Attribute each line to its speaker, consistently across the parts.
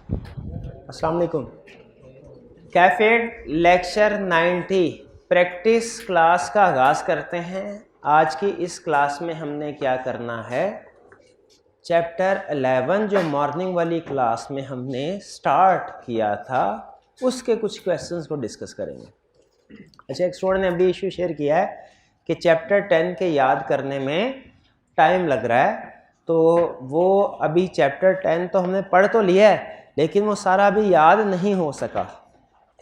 Speaker 1: अस्सलाम वालेकुम। कैफेड lecture 90 practice class का आगाज़ करते हैं। आज की इस क्लास में हमने क्या करना है, चैप्टर 11 जो मॉर्निंग वाली क्लास में हमने स्टार्ट किया था उसके कुछ क्वेश्चंस को डिस्कस करेंगे। अच्छा, एक स्टूडेंट ने अभी इशू शेयर किया है कि चैप्टर 10 के याद करने में टाइम लग रहा है, तो वो अभी चैप्टर 10 तो हमने पढ़ तो लिया है लेकिन वो सारा अभी याद नहीं हो सका।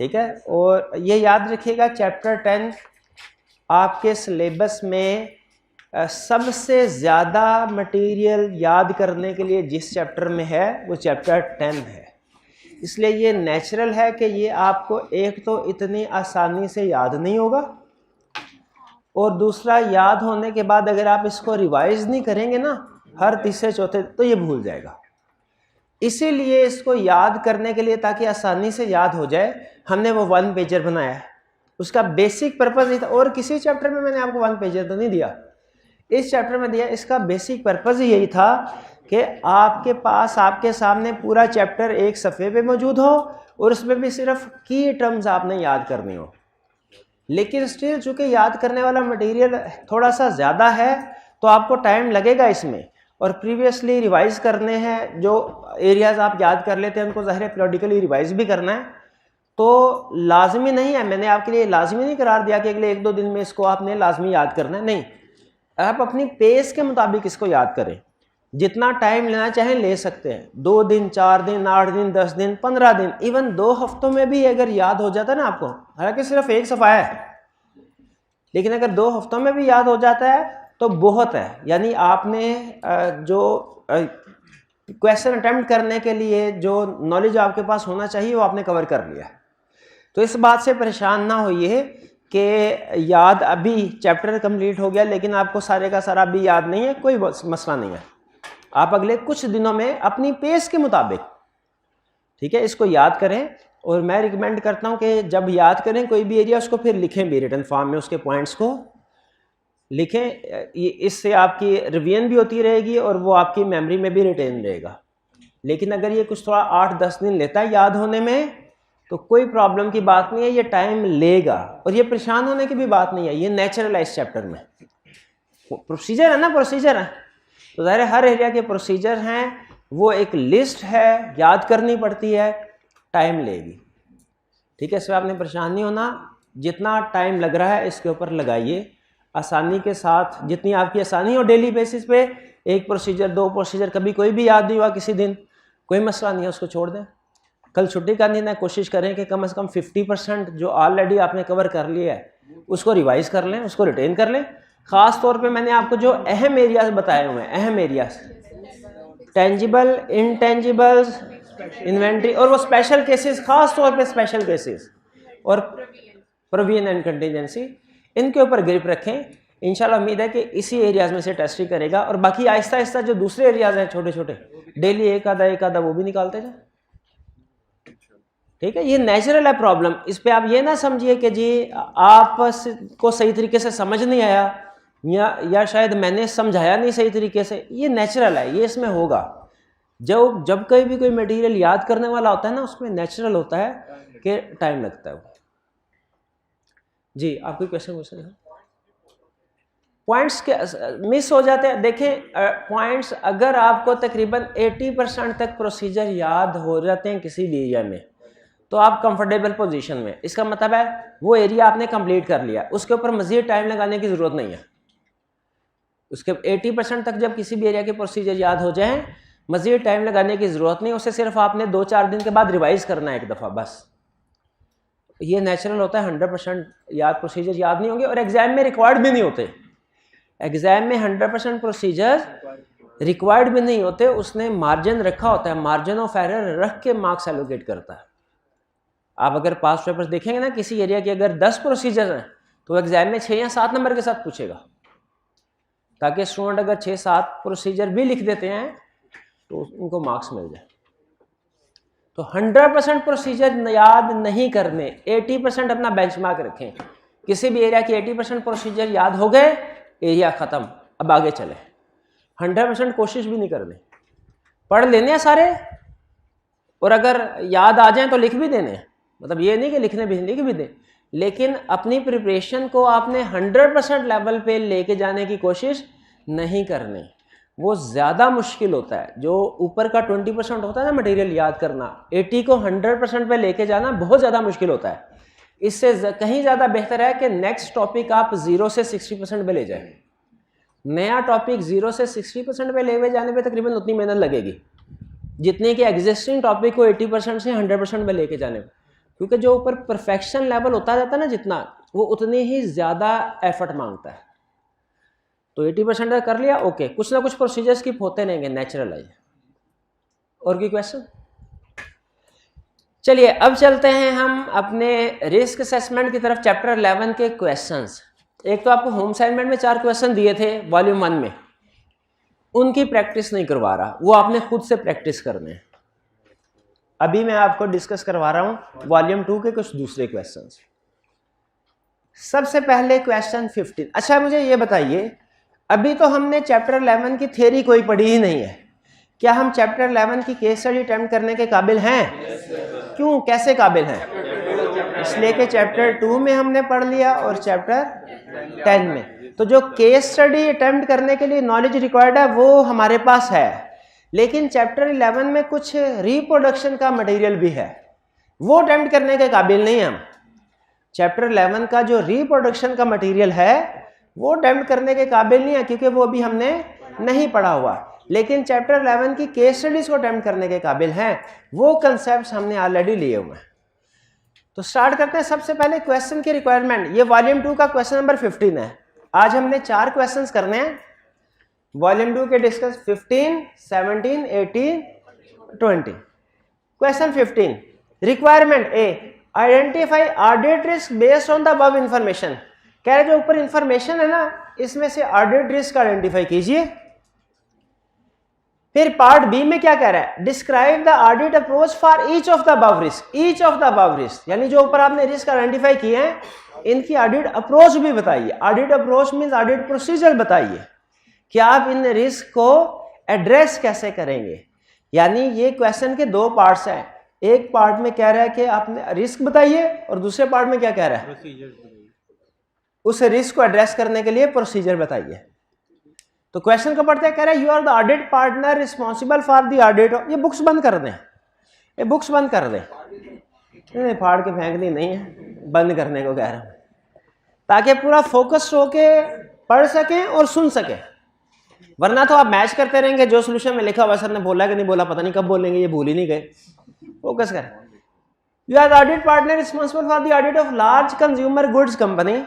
Speaker 1: ठीक है, और ये याद रखिएगा चैप्टर 10 आपके सिलेबस में सबसे ज़्यादा मटेरियल याद करने के लिए जिस चैप्टर में है वो चैप्टर 10 है। इसलिए ये नेचुरल है कि ये आपको एक तो इतनी आसानी से याद नहीं होगा, और दूसरा याद होने के बाद अगर आप इसको रिवाइज नहीं करेंगे ना हर तीसरे चौथे, तो ये भूल जाएगा। इसीलिए इसको याद करने के लिए, ताकि आसानी से याद हो जाए, हमने वो 1 पेजर बनाया है। उसका बेसिक पर्पज़ ये था, और किसी चैप्टर में मैंने आपको 1 पेजर तो नहीं दिया, इस चैप्टर में दिया। इसका बेसिक पर्पज़ यही था कि आपके पास, आपके सामने पूरा चैप्टर एक सफ़े पे मौजूद हो और उसमें भी सिर्फ की टर्म्स आपने याद करनी हो। लेकिन स्टिल चूँकि याद करने वाला मटेरियल थोड़ा सा ज़्यादा है तो आपको टाइम लगेगा इसमें, और प्रीवियसली रिवाइज करने हैं। जो एरियाज़ आप याद कर लेते हैं उनको ज़ाहिर है पीरियडिकली रिवाइज भी करना है, तो लाजमी नहीं है, मैंने आपके लिए लाजमी नहीं करार दिया कि अगले 1-2 दिन में इसको आपने लाजमी याद करना है। नहीं, आप अपनी पेस के मुताबिक इसको याद करें। जितना टाइम लेना चाहें ले सकते हैं, 2 दिन, 4 दिन, 8 दिन, 10 दिन, 15 दिन, इवन 2 हफ्तों में भी अगर याद हो जाता है ना आपको, हालांकि सिर्फ एक सफ़ा है, लेकिन अगर 2 हफ्तों में भी याद हो जाता है तो बहुत है। यानी आपने जो क्वेश्चन अटेम्प्ट करने के लिए जो नॉलेज आपके पास होना चाहिए वो आपने कवर कर लिया। तो इस बात से परेशान ना होइए कि याद अभी चैप्टर कंप्लीट हो गया लेकिन आपको सारे का सारा अभी याद नहीं है, कोई मसला नहीं है। आप अगले कुछ दिनों में अपनी पेस के मुताबिक, ठीक है, इसको याद करें। और मैं रिकमेंड करता हूं कि जब याद करें कोई भी एरिया, उसको फिर लिखें भी, रिटन फॉर्म में उसके पॉइंट्स को लिखें। इससे आपकी रिवीजन भी होती रहेगी और वो आपकी मेमोरी में भी रिटेन रहेगा। लेकिन अगर ये कुछ थोड़ा 8-10 दिन लेता है याद होने में तो कोई प्रॉब्लम की बात नहीं है, ये टाइम लेगा और ये परेशान होने की भी बात नहीं है, ये नेचुरल है। इस चैप्टर में प्रोसीजर है ना, प्रोसीजर है, तो ज़ाहिर हर एरिया के प्रोसीजर हैं, वो एक लिस्ट है, याद करनी पड़ती है, टाइम लेगी। ठीक है, इसमें आपने परेशान नहीं होना। जितना टाइम लग रहा है इसके ऊपर लगाइए आसानी के साथ, जितनी आपकी आसानी हो। डेली बेसिस पे 1 प्रोसीजर, 2 प्रोसीजर, कभी कोई भी याद नहीं हुआ किसी दिन, कोई मसला नहीं है, उसको छोड़ दें। कल छुट्टी का दिन है, कोशिश करें कि कम से कम 50% जो ऑलरेडी आपने कवर कर लिया है उसको रिवाइज कर लें, उसको रिटेन कर लें। ख़ास तौर पे मैंने आपको जो अहम एरियाज बताए हुए हैं, अहम एरियाज, टेंजिबल, इनटेंजिबल्स, इन्वेंट्री, और वो स्पेशल केसेस, खास तौर पे स्पेशल केसेस और प्रोविजन एंड कंटीजेंसी, इनके ऊपर ग्रिप रखें। इंशाल्लाह उम्मीद है कि इसी एरियाज में से टेस्ट ही करेगा, और बाकी आहिस्ता आहिस्ता जो दूसरे एरियाज हैं छोटे छोटे, डेली एक आधा वो भी निकालते जाए। ठीक है, ये नेचुरल है प्रॉब्लम। इस पे आप ये ना समझिए कि जी आप को सही तरीके से समझ नहीं आया या शायद मैंने समझाया नहीं सही तरीके से। ये नेचुरल है, ये इसमें होगा। जब कहीं भी कोई मटेरियल याद करने वाला होता है ना, उसमें नेचुरल होता है कि टाइम लगता है। जी, आप कोई क्वेश्चन पूछ सकते हैं? पॉइंट्स के मिस हो जाते हैं। देखें, पॉइंट्स अगर आपको तकरीबन 80% तक प्रोसीजर याद हो जाते हैं किसी भी एरिया में, तो आप कंफर्टेबल पोजीशन में, इसका मतलब है वो एरिया आपने कंप्लीट कर लिया, उसके ऊपर मजीद टाइम लगाने की ज़रूरत नहीं है। उसके 80% तक जब किसी भी एरिया के प्रोसीजर याद हो जाएं, मजीद टाइम लगाने की ज़रूरत नहीं, उसे सिर्फ आपने 2-4 दिन के बाद रिवाइज करना है एक दफ़ा बस। ये नेचुरल होता है। 100% याद प्रोसीजर याद नहीं होंगे और एग्जाम में रिक्वायर्ड भी नहीं होते। एग्जाम में 100% प्रोसीजर रिक्वायर्ड भी नहीं होते। उसने मार्जिन रखा होता है, मार्जिन ऑफ एरर रख के मार्क्स एलोकेट करता है। आप अगर पास पेपर्स देखेंगे ना किसी एरिया के, अगर 10 प्रोसीजर हैं तो एग्जाम में 6 या 7 नंबर के साथ पूछेगा, ताकि स्टूडेंट अगर 6-7 प्रोसीजर भी लिख देते हैं तो उनको मार्क्स मिल जाए। तो 100% प्रोसीजर याद नहीं करने, 80% अपना बेंचमार्क रखें। किसी भी एरिया की 80% प्रोसीजर याद हो गए, एरिया ख़त्म, अब आगे चले। 100% कोशिश भी नहीं करनी, पढ़ लेने हैं सारे, और अगर याद आ जाए तो लिख भी देने, मतलब ये नहीं कि लिखने भी लिख भी दें, लेकिन अपनी प्रिपरेशन को आपने 100% लेवल पे लेके जाने की कोशिश नहीं करनी, वो ज़्यादा मुश्किल होता है। जो ऊपर का 20% होता है ना मटेरियल याद करना, 80 को 100% पे लेके जाना बहुत ज़्यादा मुश्किल होता है। इससे कहीं ज़्यादा बेहतर है कि नेक्स्ट टॉपिक आप 0 से 60% पे ले जाए। नया टॉपिक 0 से 60% पे ले जाने पे तकरीबन उतनी मेहनत लगेगी जितनी कि एग्जिस्टिंग टॉपिक को 80% से 100% पे लेके जाने में, क्योंकि जो ऊपर परफेक्शन लेवल होता जाता है ना जितना, वो उतनी ही ज़्यादा एफर्ट मांगता है। तो 80% कर लिया, ओके, कुछ ना कुछ प्रोसीजर स्किप होते रहेंगे, नेचुरल है। और कोई क्वेश्चन? चलिए अब चलते हैं हम अपने रिस्क असेसमेंट की तरफ, चैप्टर 11 के क्वेश्चंस। एक तो आपको होम असाइनमेंट में 4 क्वेश्चन दिए थे वॉल्यूम 1 में, उनकी प्रैक्टिस नहीं करवा रहा, वो आपने खुद से प्रैक्टिस करने हैं। अभी मैं आपको डिस्कस करवा रहा हूं वॉल्यूम 2 के कुछ दूसरे क्वेश्चंस। सबसे पहले क्वेश्चन 15। अच्छा मुझे ये बताइए, अभी तो हमने चैप्टर 11 की थ्योरी कोई पढ़ी ही नहीं है, क्या हम चैप्टर 11 की केस स्टडी अटेम्प्ट करने के काबिल हैं? क्यों, कैसे काबिल हैं? इसलिए कि चैप्टर 2 में हमने पढ़ लिया और चैप्टर 10 में। तो जो केस स्टडी अटेम्प्ट करने के लिए नॉलेज रिक्वायर्ड है वो हमारे पास है, लेकिन चैप्टर 11 में कुछ रिप्रोडक्शन का मटेरियल भी है, वो अटेम्प्ट करने के काबिल नहीं है हम। चैप्टर 11 का जो रिप्रोडक्शन का मटेरियल है वो अटेम्प्ट करने के काबिल नहीं है, क्योंकि वो अभी हमने नहीं पढ़ा हुआ। लेकिन चैप्टर 11 की केस स्टडीज को अटेम्प्ट करने के काबिल हैं, वो कंसेप्ट हमने ऑलरेडी लिए हुए हैं। तो स्टार्ट करते हैं। सबसे पहले क्वेश्चन की रिक्वायरमेंट, ये वॉल्यूम 2 का क्वेश्चन नंबर 15 है। आज हमने 4 क्वेश्चंस करने हैं वॉल्यूम 2 के discuss, 15, 17, 18, 20। Question 15, requirement A, identify audit risk based on the above information. कह रहे जो ऊपर इंफॉर्मेशन है ना, इसमें से ऑडिट रिस्क आइडेंटिफाई कीजिए। फिर पार्ट बी में क्या कह रहा है, describe the audit approach for each of the above risk. Each of the above risk यानी जो ऊपर आपने रिस्क आइडेंटिफाई किए हैं, इनकी ऑडिट अप्रोच भी बताइए। Audit approach means audit procedure बताइए कि आप इन रिस्क को एड्रेस कैसे करेंगे। यानी ये क्वेश्चन के 2 पार्ट्स हैं। एक पार्ट में कह रहा है कि आपने रिस्क बताइए, और दूसरे पार्ट में क्या कह रहा है, उस रिस्क को एड्रेस करने के लिए प्रोसीजर बताइए। तो क्वेश्चन को पढ़ते हैं, कह रहा है you are the audit partner responsible for the audit. ये बुक्स बंद कर दें, ये बुक्स बंद कर दें, फाड़ के फेंकनी नहीं है, बंद करने को कह रहा हूं, ताकि पूरा फोकस होके पढ़ सकें और सुन सकें। वरना तो आप मैच करते रहेंगे, जो सोल्यूशन में लिखा हुआ सर ने बोला कि नहीं बोला, पता नहीं कब बोलेंगे, ये भूल ही नहीं गए। फोकस करें। You are the audit partner responsible for the audit of large consumer goods company.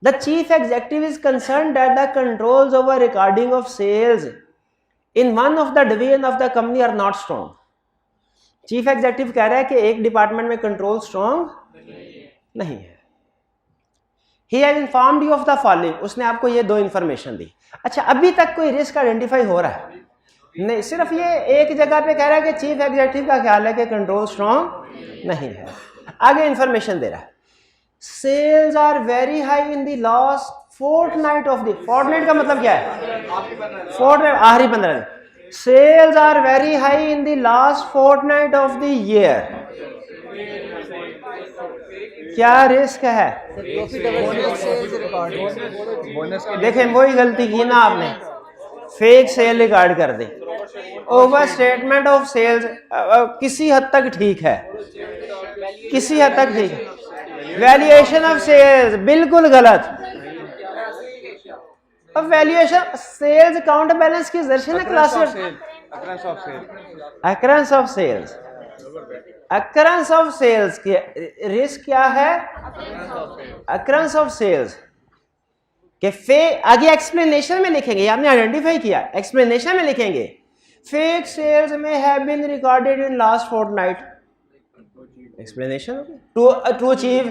Speaker 1: The chief executive is concerned that the controls over recording of sales in one of the division of the company are not strong. Chief executive कह रहा है कि एक department में control strong नहीं है। He has informed you of the following. उसने आपको ये 2 इंफॉर्मेशन दी। अच्छा, अभी तक कोई रिस्क आइडेंटिफाई हो रहा है नहीं, सिर्फ ये एक जगह पे कह रहा है कि चीफ एग्जेक्टिव का ख्याल है कि कंट्रोल स्ट्रॉन्ग नहीं है। आगे इंफॉर्मेशन दे रहा है, sales are very high in the last fortnight of the, fortnight का मतलब क्या है, फोर्टनाइट, आखिरी 15 दिन। Sales are very high in the last fortnight of the year. क्या रिस्क है? देखें वही गलती की ना आपने, फेक सेल रिकॉर्ड कर दी। ओवर स्टेटमेंट ऑफ सेल्स किसी हद तक ठीक है, किसी हद तक ठीक है। वैल्यूएशन ऑफ सेल्स बिल्कुल गलत। अब वैल्यूएशन सेल्स अकाउंट बैलेंस की जर्शन है class, occurrence of sales, occurrence of sales की रिस्क क्या है, अकरेंस ऑफ सेल्स के आगे एक्सप्लेनेशन में लिखेंगे, आपने आइडेंटिफाई किया, एक्सप्लेनेशन में लिखेंगे fake sales may have been recorded in last fortnight, explanation to achieve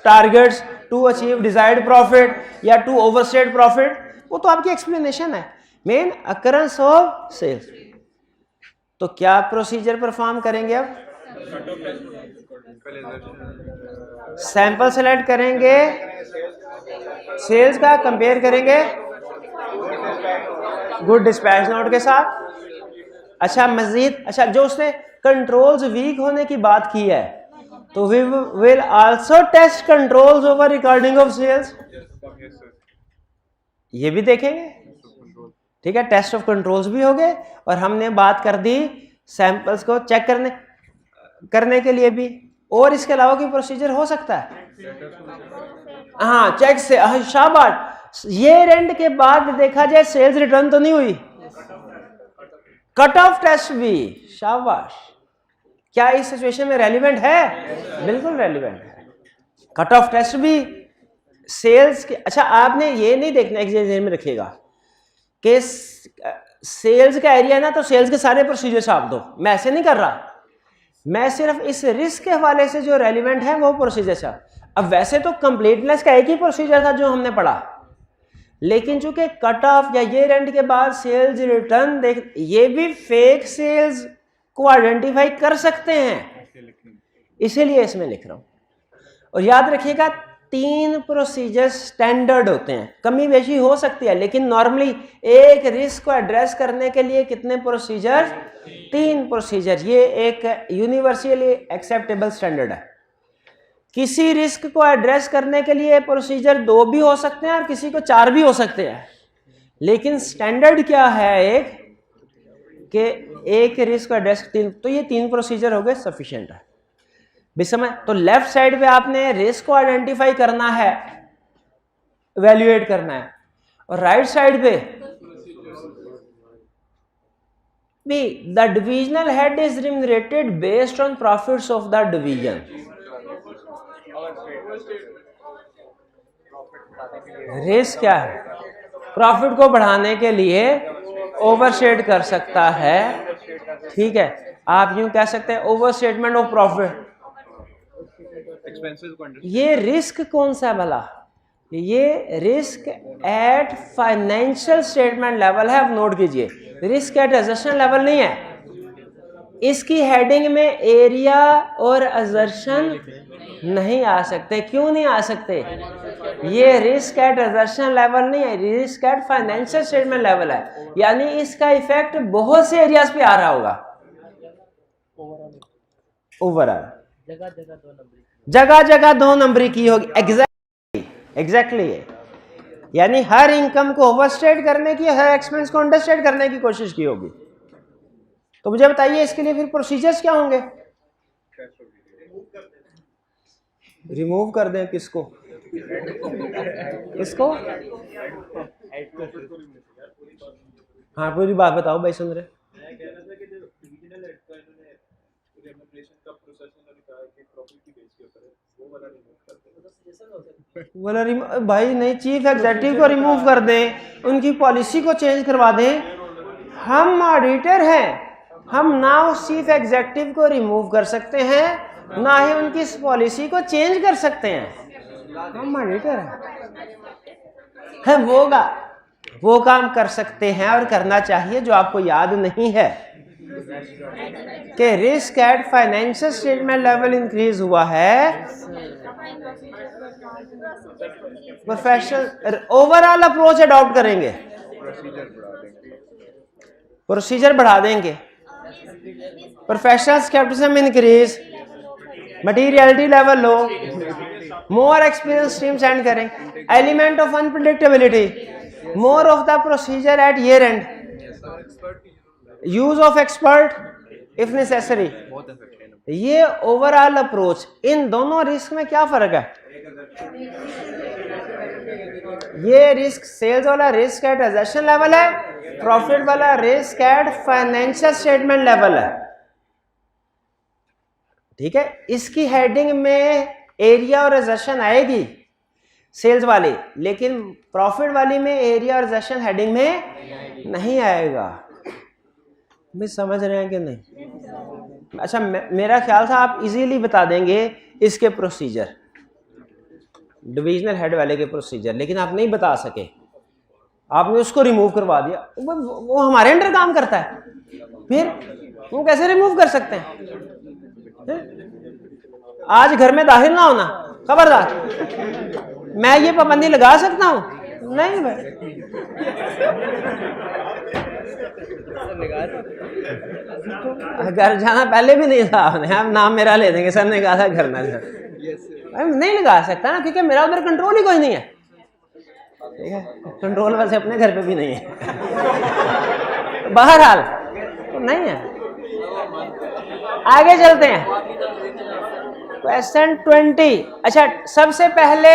Speaker 1: targets, to achieve desired profit या टू ओवरस्टेट प्रॉफिट, वो तो आपकी एक्सप्लेनेशन है। Main occurrence of sales. तो क्या प्रोसीजर परफॉर्म करेंगे? अब सैंपल सेलेक्ट करेंगे, सेल्स का कंपेयर करेंगे गुड डिस्पैच नोट के साथ, अच्छा मजीद, अच्छा जो उसने कंट्रोल्स वीक होने की बात की है, तो we will also test controls over recording of sales, ये भी देखेंगे। ठीक है, टेस्ट ऑफ कंट्रोल्स भी हो गए, और हमने बात कर दी सैंपल्स को चेक करने के लिए भी। और इसके अलावा कोई प्रोसीजर हो सकता है? हाँ, चेक से, शाबाश। ईयर एंड के बाद देखा जाए सेल्स रिटर्न तो नहीं हुई, कट ऑफ टेस्ट भी, शाबाश। क्या इस सिचुएशन में रेलिवेंट है? बिल्कुल रेलिवेंट है, कट ऑफ टेस्ट भी सेल्स के। अच्छा, आपने ये नहीं देखना, एक ध्यान में रखिएगा कि सेल्स का एरिया ना, तो सेल्स के सारे प्रोसीजर छाप दो, मैं ऐसे नहीं कर रहा, मैं सिर्फ इस रिस्क के हवाले से जो रेलिवेंट है वो प्रोसीजर छाप। अब वैसे तो कंप्लीटनेस का एक ही प्रोसीजर था जो हमने पढ़ा, लेकिन चूंकि कट ऑफ या ईयर एंड के बाद सेल्स रिटर्न देख, ये भी फेक सेल्स को आइडेंटिफाई कर सकते हैं, इसीलिए इसमें लिख रहा हूं। और याद रखिएगा 3 प्रोसीजर स्टैंडर्ड होते हैं, कमी बेशी हो सकती है, लेकिन नॉर्मली एक रिस्क को एड्रेस करने के लिए कितने प्रोसीजर? 3 प्रोसीजर। ये एक यूनिवर्सली एक्सेप्टेबल स्टैंडर्ड है। किसी रिस्क को एड्रेस करने के लिए प्रोसीजर 2 भी हो सकते हैं और किसी को 4 भी हो सकते हैं, लेकिन स्टैंडर्ड क्या है एक, कि एक रिस्क को एड्रेस 3, तो ये 3 प्रोसीजर हो गए, सफिशिएंट है भी समझ। तो लेफ्ट साइड पे आपने रिस्क को आइडेंटिफाई करना है, इवैल्यूएट करना है, और राइट साइड पे भी the divisional head is remunerated based on profits of the division. Risk क्या है? प्रॉफिट को बढ़ाने के लिए ओवरशेड कर सकता है, ठीक है, आप यूं कह सकते हैं ओवरस्टेटमेंट ऑफ प्रॉफिट। ये रिस्क कौन सा भला? ये risk at financial statement level है, आप नोट कीजिए, रिस्क एट असर्शन लेवल नहीं है। इसकी हेडिंग में एरिया और असर्शन नहीं आ सकते। क्यों नहीं आ सकते? ये रिस्क एट असर्शन लेवल नहीं है, risk at financial statement level है, यानी इसका इफेक्ट बहुत से एरियाज पे आ रहा होगा। ओवरऑल जगह जगह 2 नंबरी की होगी, एग्जैक्टली यानी हर इनकम को ओवरस्टेट करने की, हर एक्सपेंस को अंडरस्टेट करने की कोशिश की होगी। तो मुझे बताइए इसके लिए फिर प्रोसीजर्स क्या होंगे? रिमूव कर दें किसको? इसको? हाँ, पूरी बात बताओ भाई, सुन रहे। बोला भाई नहीं, चीफ एग्जेक्टिव को रिमूव कर दें, उनकी पॉलिसी को चेंज करवा दें। हम ऑडिटर हैं, हम ना उस चीफ एग्जेक्टिव को रिमूव कर सकते हैं, ना ही उनकी इस पॉलिसी को चेंज कर सकते हैं। हम ऑडिटर हैं, वो काम कर सकते हैं और करना चाहिए जो आपको याद नहीं है कि risk at financial statement level increase हुआ है। प्रोफेशनल ओवरऑल अप्रोच अडॉप्ट करेंगे, प्रोसीजर बढ़ा देंगे, professional scepticism increase, materiality level low, more experience team send करें, element of unpredictability, more of the procedure at year end, use of expert if necessary. ये overall approach. इन दोनों risk में क्या फर्क है? ये रिस्क सेल्स वाला रिस्क एट असर्शन लेवल है, प्रॉफिट वाला risk at financial statement level है, ठीक है। इसकी हेडिंग में एरिया और असर्शन आएगी सेल्स वाली, लेकिन प्रॉफिट वाली में एरिया और असर्शन हेडिंग में नहीं आएगा। मैं समझ रहे हैं कि नहीं? अच्छा, मेरा ख्याल था आप इजीली बता देंगे इसके प्रोसीजर, डिविजनल हेड वाले के प्रोसीजर, लेकिन आप नहीं बता सके, आपने उसको रिमूव करवा दिया। वो हमारे अंडर काम करता है, फिर वो कैसे रिमूव कर सकते हैं? आज घर में दाखिल ना होना, खबरदार। मैं ये पाबंदी लगा सकता हूं? नहीं भाई, घर जाना पहले भी नहीं था आपने, आप नाम मेरा ले देंगे, सर ने कहा था घर ना जाना। नहीं लगा सकता ना, क्योंकि मेरा उधर कंट्रोल ही कोई नहीं है। ठीक है, कंट्रोल वैसे अपने घर पे भी नहीं है। बहरहाल तो नहीं है। आगे चलते हैं, क्वेश्चन 20। अच्छा, सबसे पहले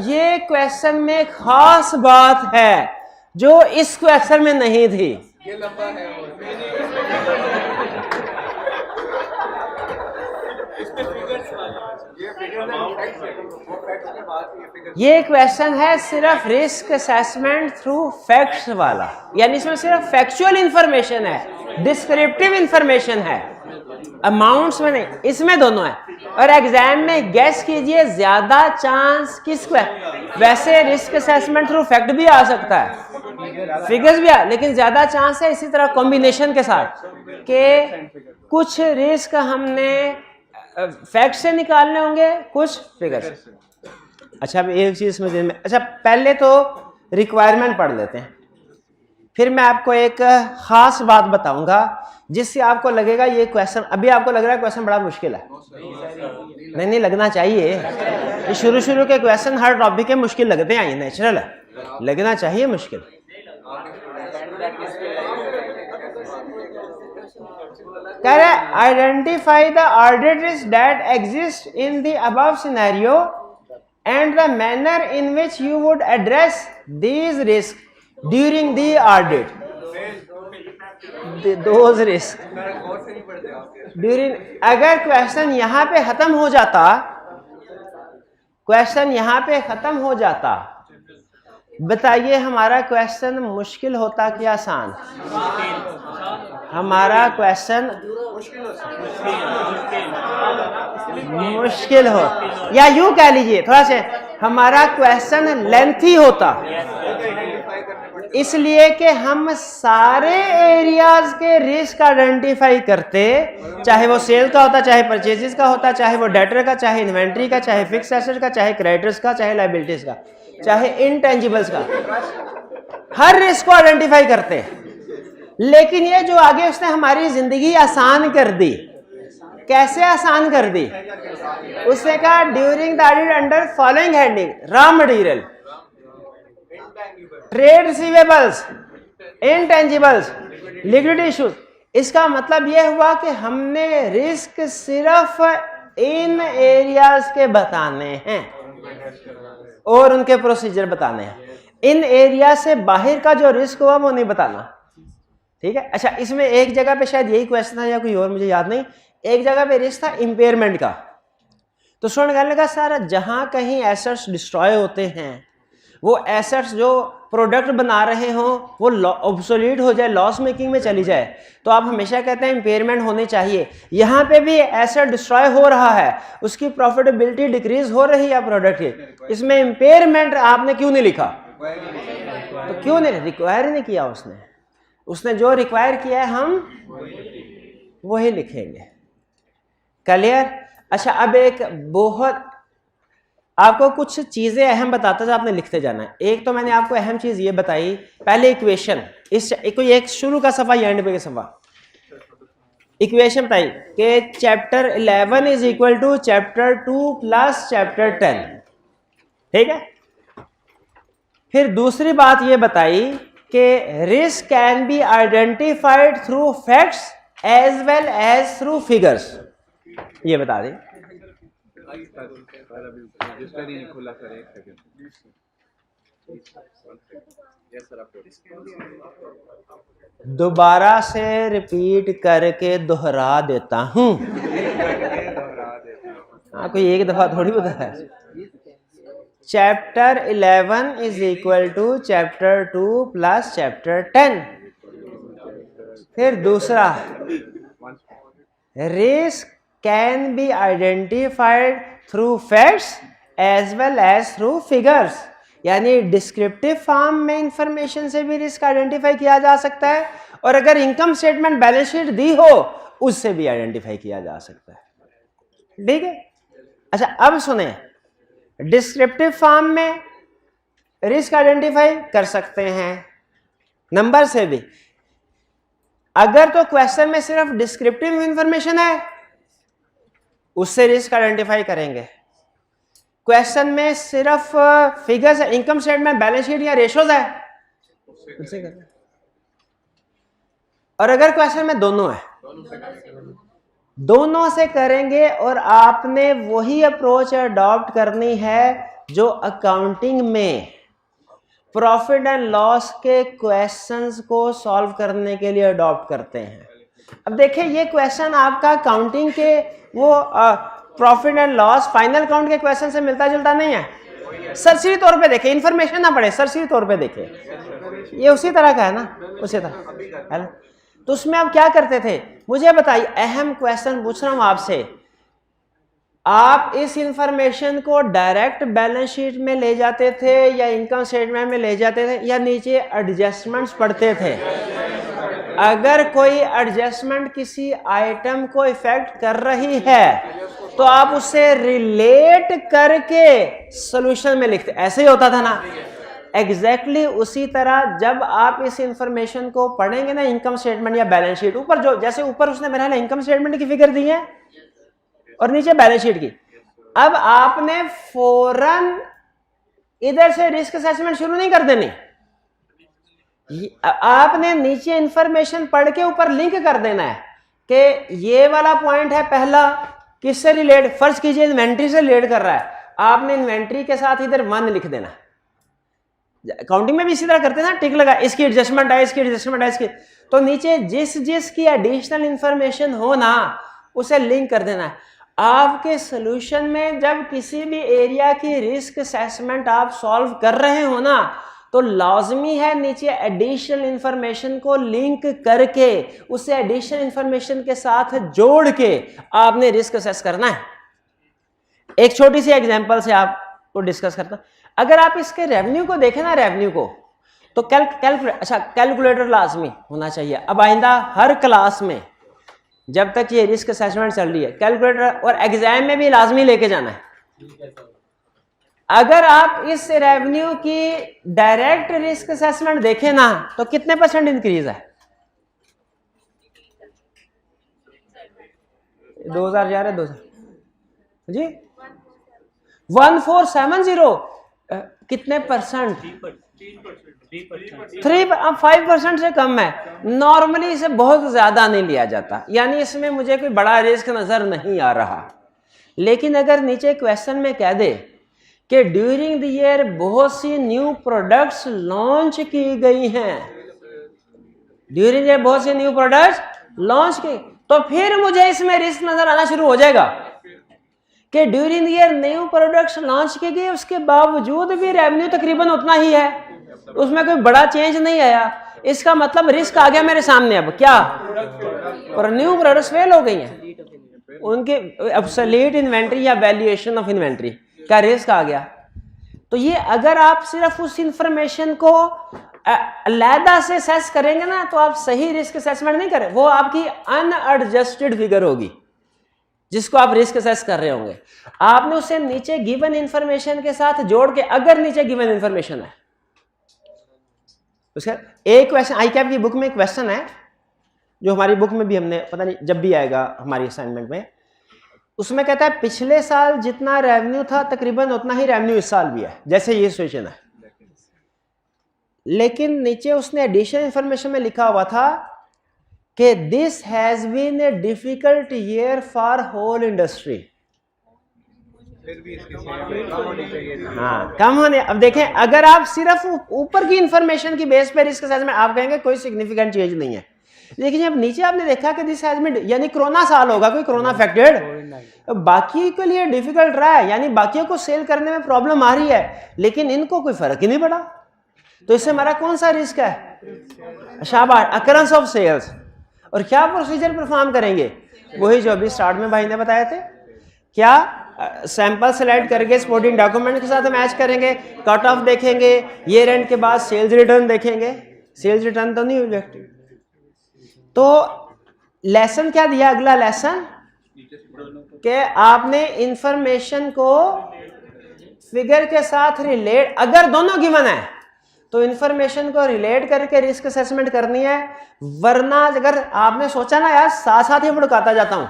Speaker 1: ये क्वेश्चन में खास बात है जो इस क्वेश्चन में नहीं थी। ये लंबा है ये क्वेश्चन है सिर्फ रिस्क असेसमेंट थ्रू फैक्ट्स वाला, यानी इसमें सिर्फ फैक्चुअल इंफॉर्मेशन है, डिस्क्रिप्टिव इंफॉर्मेशन है, अमाउंट्स में नहीं, इसमें दोनों है। और एग्जाम में गेस कीजिए ज्यादा चांस किसको है। वैसे रिस्क असेसमेंट थ्रू फैक्ट भी आ सकता है, फिगर्स भी आ, लेकिन ज्यादा चांस है इसी तरह कॉम्बिनेशन के साथ कि कुछ रिस्क हमने फैक्ट से निकालने होंगे, कुछ फिगर्स। अच्छा, अब एक चीज में, अच्छा पहले तो रिक्वायरमेंट पढ़ लेते हैं, फिर मैं आपको एक खास बात बताऊंगा जिससे आपको लगेगा ये क्वेश्चन, अभी आपको लग रहा है क्वेश्चन बड़ा मुश्किल है। नहीं लगना चाहिए, ये शुरू के क्वेश्चन हर टॉपिक के मुश्किल लगते हैं, नेचुरल है, लगना चाहिए मुश्किल। कह रहे identify the ordered risk that exist in the above scenario and the manner in which you would address these risk during the audit. Those risk during, अगर क्वेश्चन यहां पे खत्म हो जाता, क्वेश्चन यहां पे खत्म हो जाता, बताइए हमारा क्वेश्चन मुश्किल होता कि आसान? हमारा क्वेश्चन मुश्किल हो, या यूं कह लीजिए थोड़ा से हमारा क्वेश्चन लेंथी होता, इसलिए कि हम सारे एरियाज के रिस्क आइडेंटिफाई करते, चाहे वो सेल का होता, चाहे परचेजेस का होता, चाहे वो डेटर का, चाहे इन्वेंट्री का, चाहे फिक्स एसेट का, चाहे क्रेडिटर्स का, चाहे लायबिलिटीज का, चाहे इनटेंजिबल्स का, हर रिस्क को आइडेंटिफाई करते। लेकिन ये जो आगे उसने हमारी जिंदगी आसान कर दी, कैसे आसान कर दी? उसने कहा during the audit under following heading, raw material, trade receivables, intangibles, liquidity issues. इसका मतलब यह हुआ कि हमने रिस्क सिर्फ इन एरियाज के बताने हैं और उनके प्रोसीजर बताने हैं, इन एरिया से बाहर का जो रिस्क हुआ वो नहीं बताना। ठीक है, अच्छा इसमें एक जगह पे शायद यही क्वेश्चन था या कोई और, मुझे याद नहीं, एक जगह पे रिस्क था इंपेयरमेंट का। तो स्टूडेंट कहने लगा सर जहां कहीं एसेट्स डिस्ट्रॉय होते हैं, वो एसेट्स जो प्रोडक्ट बना रहे हो वो ऑब्सोलीट हो जाए, लॉस मेकिंग में चली जाए, तो आप हमेशा कहते हैं इंपेयरमेंट होनी चाहिए। यहाँ पे भी एसेट डिस्ट्रॉय हो रहा है, उसकी प्रॉफिटेबिलिटी डिक्रीज हो रही है प्रोडक्ट की, इसमें इंपेयरमेंट आपने क्यों नहीं लिखा? तो क्यों नहीं, रिक्वायर नहीं किया उसने जो रिक्वायर किया है हम वही लिखेंगे। क्लियर? अच्छा, अब एक बहुत आपको कुछ चीजें अहम बताता था, आपने लिखते जाना है। एक तो मैंने आपको अहम चीज ये बताई, पहले इक्वेशन, इस एक शुरू का सफा या एंड पे का सफा, इक्वेशन बताई कि chapter 11 is equal to chapter 2 plus chapter 10। ठीक है, फिर दूसरी बात ये बताई कि risk can be identified through facts as well as through figures. ये बता दें, दोबारा से रिपीट करके दोहरा देता हूं। हाँ, कोई एक दफा थोड़ी बताया। Chapter 11 is equal to chapter 2 plus chapter 10। फिर दूसरा, risk can be identified through facts as well as through figures, यानी डिस्क्रिप्टिव फॉर्म में इंफॉर्मेशन से भी रिस्क आइडेंटिफाई किया जा सकता है, और अगर इनकम स्टेटमेंट बैलेंस शीट दी हो उससे भी आइडेंटिफाई किया जा सकता है। ठीक है, अच्छा अब सुने, डिस्क्रिप्टिव फॉर्म में रिस्क आइडेंटिफाई कर सकते हैं नंबर से भी, अगर तो क्वेश्चन में सिर्फ डिस्क्रिप्टिव इंफॉर्मेशन है, उससे रिस्क आइडेंटिफाई करेंगे। क्वेश्चन में सिर्फ figures, income statement, balance sheet या रेशोज है, उससे करेंगे। और अगर क्वेश्चन में दोनों है, दोनों से करेंगे। और आपने वही अप्रोच अडॉप्ट करनी है जो अकाउंटिंग में प्रॉफिट एंड लॉस के क्वेश्चंस को सॉल्व करने के लिए अडॉप्ट करते हैं। अब देखिए, ये क्वेश्चन आपका अकाउंटिंग के वो profit and loss final count के क्वेश्चन से मिलता जुलता नहीं है। सरसरी तौर पे देखे, इन्फॉर्मेशन ना पढ़े, सरसरी तौर पे देखे, ये उसी तरह का है ना, उसी तरह है ना। तो उसमें आप क्या करते थे, मुझे बताइए, अहम क्वेश्चन पूछ रहा हूं आपसे, आप इस इंफॉर्मेशन को डायरेक्ट बैलेंस शीट में ले जाते थे या इनकम स्टेटमेंट में ले जाते थे या नीचे एडजस्टमेंट्स पढ़ते थे? अगर कोई एडजस्टमेंट किसी आइटम को इफेक्ट कर रही है तो आप उससे रिलेट करके सॉल्यूशन में लिखते, ऐसे ही होता था ना। एग्जैक्टली उसी तरह जब आप इस इंफॉर्मेशन को पढ़ेंगे ना, इनकम स्टेटमेंट या बैलेंस शीट, ऊपर जो जैसे ऊपर उसने मेरा इनकम स्टेटमेंट की फिगर दी है और नीचे बैलेंस शीट की, अब आपने फौरन इधर से रिस्क असेसमेंट शुरू नहीं कर देनी, आपने नीचे इंफॉर्मेशन पढ़ के ऊपर लिंक कर देना है कि ये वाला पॉइंट है पहला, किससे रिलेट, फर्ज कीजिए इन्वेंट्री से रिलेट कर रहा है, आपने इन्वेंट्री के साथ इधर 1 लिख देना। अकाउंटिंग में भी इसी तरह करते हैं ना, टिक लगा, इसकी एडजस्टमेंट है, इसकी एडजस्टमेंट है, इसकी, तो नीचे जिस जिस की एडिशनल इंफॉर्मेशन हो ना, उसे लिंक कर देना है। आपके सॉल्यूशन में जब किसी भी एरिया की रिस्क असेसमेंट आप सॉल्व कर रहे हो ना, तो लाजमी है नीचे एडिशनल इंफॉर्मेशन को लिंक करके उसे एडिशनल इंफॉर्मेशन के साथ जोड़ के आपने रिस्क असेस करना है। एक छोटी सी एग्जांपल से आपको डिस्कस करता हूं। अगर आप इसके रेवेन्यू को देखें ना, रेवेन्यू को, तो कैलकुलेटर लाजमी होना चाहिए। अब आइंदा हर क्लास में जब तक ये रिस्क असेसमेंट चल रही है, कैलकुलेटर और एग्जाम में भी लाजमी लेके जाना है। अगर आप इस रेवेन्यू की डायरेक्ट रिस्क असेसमेंट देखें ना, तो कितने % इंक्रीज है? 2000 जा रहे, 2000 जी 1470, कितने %? 5% से कम है। नॉर्मली इसे बहुत ज्यादा नहीं लिया जाता, यानी इसमें मुझे कोई बड़ा रिस्क नजर नहीं आ रहा। लेकिन अगर नीचे क्वेश्चन में कह दे कि ड्यूरिंग द ईयर बहुत सी न्यू प्रोडक्ट्स लॉन्च की गई हैं, ड्यूरिंग ईयर बहुत सी न्यू प्रोडक्ट्स लॉन्च की, तो फिर मुझे इसमें रिस्क नजर आना शुरू हो जाएगा कि during the year new products launch की गई, उसके बावजूद भी रेवेन्यू तकरीबन उतना ही है, उसमें कोई बड़ा चेंज नहीं आया। इसका मतलब रिस्क आ गया मेरे सामने। अब क्या, और न्यू प्रोडक्ट्स फेल हो गई हैं, उनके ऑब्सोलीट इन्वेंट्री या वैल्यूएशन ऑफ इन्वेंट्री का रिस्क आ गया। तो ये अगर आप सिर्फ उस इंफॉर्मेशन को अलहदा से असेस करेंगे ना, तो आप सही रिस्क असेसमेंट नहीं करें, वो आपकी अनएडजस्टेड फिगर होगी जिसको आप रिस्क असेस कर रहे होंगे। आपने उसे नीचे गिवन इंफॉर्मेशन के साथ जोड़ के, अगर नीचे गिवन इंफॉर्मेशन है, उसका एक क्वेश्चन आई कैप की बुक में क्वेश्चन है जो हमारी बुक में भी हमने, पता नहीं जब भी आएगा हमारी असाइनमेंट में, उसमें कहता है पिछले साल जितना रेवेन्यू था तकरीबन उतना ही रेवेन्यू इस साल भी है, जैसे ये सिचुएशन है। लेकिन नीचे उसने एडिशनल इंफॉर्मेशन में लिखा हुआ था कि this has been a difficult year for whole industry. हाँ, कम होने। अब देखें, अगर आप सिर्फ ऊपर की इंफॉर्मेशन की बेस पे रिस्क असेसमेंट, आप कहेंगे कोई सिग्निफिकेंट चेंज नहीं है। लेकिन जब नीचे आपने देखा कि दिस हैज बीन, यानी कोरोना साल होगा, कोई कोरोना अफेक्टेड, बाकी के लिए डिफिकल्ट रहा है, यानी बाकियों को सेल करने में प्रॉब्लम आ रही है, लेकिन इनको कोई फर्क ही नहीं पड़ा, तो इससे हमारा कौन सा रिस्क है? शाबाश, अकरेंस ऑफ सेल्स। और क्या प्रोसीजर परफॉर्म करेंगे? वही जो अभी स्टार्ट में भाई ने बताए थे। क्या सैंपल सेलेक्ट करके सपोर्टिंग डॉक्यूमेंट के साथ मैच करेंगे, कट ऑफ देखेंगे, ईयर एंड के बाद सेल्स रिटर्न देखेंगे। सेल्स रिटर्न तो नहीं ऑब्जेक्टिव। तो लेसन क्या दिया? अगला लेसन कि आपने इंफॉर्मेशन को फिगर के साथ रिलेट, अगर दोनों गिवन है तो इंफॉर्मेशन को रिलेट करके रिस्क असेसमेंट करनी है, वरना अगर आपने सोचा ना यार साथ साथ ही भुड़काता जाता हूं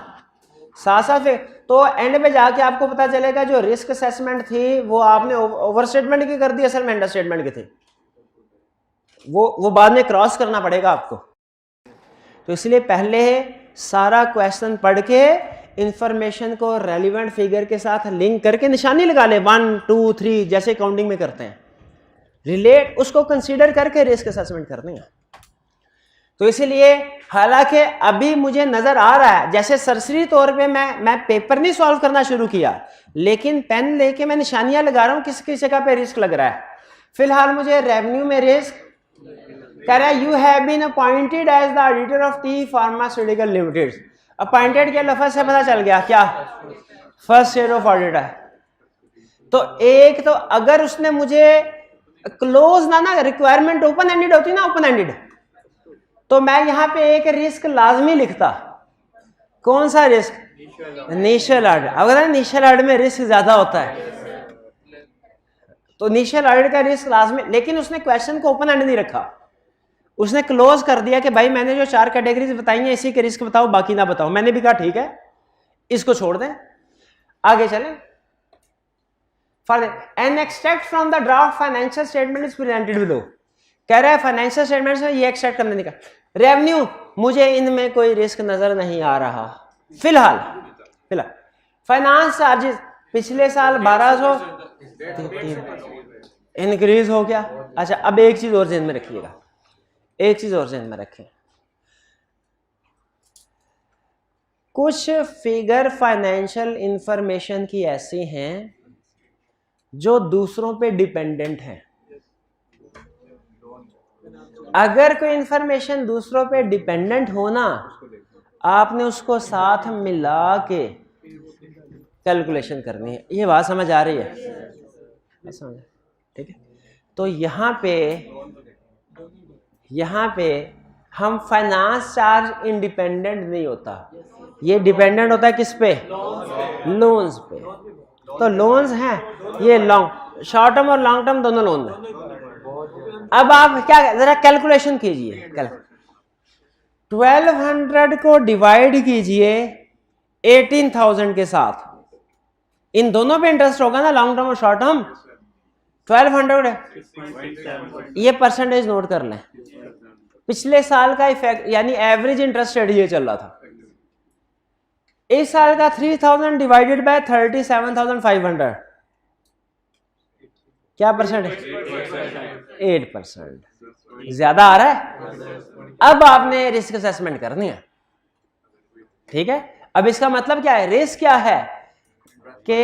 Speaker 1: साथ साथ, तो एंड पे जाके आपको पता चलेगा जो रिस्क असेसमेंट थी वो आपने ओवर स्टेटमेंट की कर दी, असल में अंडर स्टेटमेंट की थी। वो बाद में क्रॉस करना पड़ेगा आपको। तो इसलिए पहले सारा क्वेश्चन पढ़ के इंफॉर्मेशन को रेलिवेंट फिगर के साथ लिंक करके निशानी लगा ले, 1 2 3 जैसे काउंटिंग में करते हैं, रिलेट उसको कंसीडर करके रिस्क असेसमेंट करनी है। तो इसलिए हालांकि अभी मुझे नजर आ रहा है जैसे सरसरी तौर पे मैं पेपर नहीं सॉल्व करना शुरू किया, लेकिन पेन लेके मैं निशानियां लगा रहा हूं किस किस जगह पे रिस्क लग रहा है। फिलहाल मुझे रेवेन्यू में रिस्क कह रहा है, you have been appointed as the auditor of T pharmaceutical limited. Appointed के लफ्ज से पता चल गया क्या, फर्स्ट ईयर ऑफ ऑडिट है। तो एक तो अगर उसने मुझे क्लोज ना रिक्वायरमेंट ओपन एंडेड होती ना, ओपन एंडेड, तो मैं यहां पे एक रिस्क लाजमी लिखता। कौन सा रिस्क, इनिशियल ऑडिट। अगर इनिशियल ऑडिट में रिस्क ज्यादा होता है तो इनिशियल ऑडिट का रिस्क लाजमी, लेकिन उसने क्वेश्चन को ओपन एंड नहीं रखा, उसने क्लोज कर दिया कि भाई मैंने जो 4 कैटेगरीज बताई हैं इसी के रिस्क बताओ, बाकी ना बताओ। मैंने भी कहा ठीक है इसको छोड़ दें, आगे चलें। For an extract from the draft financial statement is presented below. कह रहा है फाइनेंशियल स्टेटमेंट से ये एक्सट्रैक्ट करने का। रेवेन्यू, मुझे इनमें कोई रिस्क नजर नहीं आ रहा फिलहाल। फाइनेंस चार्जेस पिछले साल 1200 इंक्रीज हो गया। अच्छा अब एक चीज और ध्यान में रखिएगा, एक चीज और ध्यान में रखें, कुछ फिगर फाइनेंशियल इंफॉर्मेशन की ऐसी हैं जो दूसरों पे डिपेंडेंट हैं। अगर कोई इंफॉर्मेशन दूसरों पे डिपेंडेंट होना, आपने उसको साथ मिला के कैलकुलेशन करनी है। ये बात समझ आ रही है? समझ, ठीक है। तो यहाँ पे हम फाइनेंस चार्ज इंडिपेंडेंट नहीं होता, ये डिपेंडेंट होता है किस पे, लोन्स पे। तो लोन्स हैं ये लॉन्ग, शॉर्ट टर्म और लॉन्ग टर्म दोनों लोन हैं। अब आप क्या जरा कैलकुलेशन कीजिए, 1200 को डिवाइड कीजिए 18,000 के साथ, इन दोनों पे इंटरेस्ट होगा ना, लॉन्ग टर्म और शॉर्ट टर्म। 1200 ये परसेंटेज नोट कर लें, पिछले साल का इफेक्ट यानी एवरेज इंटरेस्ट रेट ये चल रहा था। इस साल का 3000 डिवाइडेड बाय 37,500 क्या परसेंट है, 8%। ज्यादा आ रहा है। अब आपने रिस्क असेसमेंट करनी है, ठीक है। अब इसका मतलब क्या है, रिस्क क्या है कि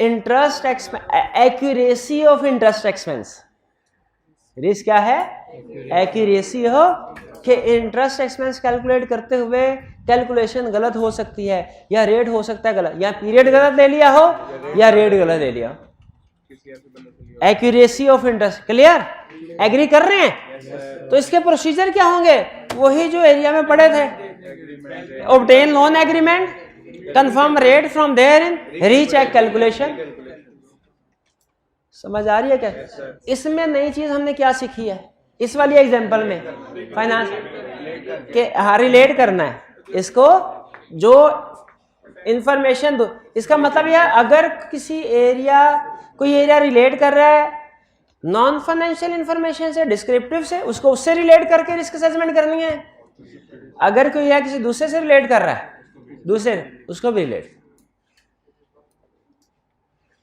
Speaker 1: interest accuracy of interest expense. Risk क्या है, एक्यूरेसी हो कि इंटरेस्ट एक्सपेंस कैलकुलेट करते हुए कैलकुलेशन गलत हो सकती है, या रेट हो सकता है गलत, या पीरियड गलत ले लिया हो या रेट गलत ले लिया। Accuracy of interest, clear, agree कर रहे हैं? तो इसके प्रोसीजर क्या होंगे, वही जो एरिया में पढ़े थे, obtain loan agreement, confirm rate from therein, recheck calculation. समझ आ रही है क्या? इसमें नई चीज हमने क्या सीखी है इस वाली एग्जांपल में, फाइनेंस के हाँ रिलेट करना है इसको, जो इंफॉर्मेशन दो। इसका मतलब यह अगर किसी एरिया, कोई एरिया रिलेट कर रहा है नॉन फाइनेंशियल इंफॉर्मेशन से, डिस्क्रिप्टिव से, उसको उससे रिलेट करके रिस्क असेसमेंट करनी है। अगर कोई एरिया किसी दूसरे से रिलेट कर रहा है, दूसरे उसको भी रिलेट।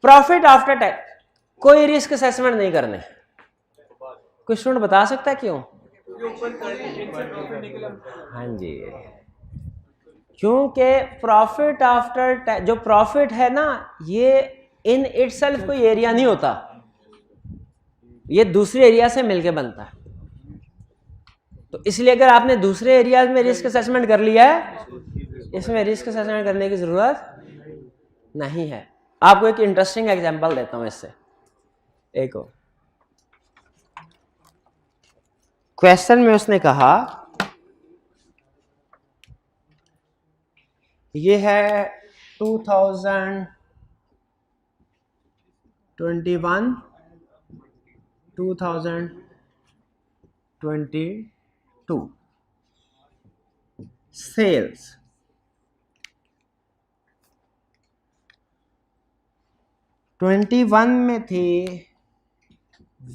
Speaker 1: प्रॉफिट आफ्टर टैक्स कोई रिस्क असेसमेंट नहीं करने। कोई स्टूडेंट बता सकता है क्यों? हाँ जी, क्योंकि प्रॉफिट आफ्टर टैक्स, जो प्रॉफिट है ना, ये इन इटसेल्फ कोई एरिया नहीं होता, ये दूसरे एरिया से मिलके बनता है। तो इसलिए अगर आपने दूसरे एरिया में रिस्क असेसमेंट कर लिया है, इसमें रिस्क असेसमेंट करने की जरूरत नहीं है। आपको एक इंटरेस्टिंग एग्जांपल देता हूं इससे। एक और क्वेश्चन में उसने कहा, ये है 2021, 2022 22 सेल्स 21 में थी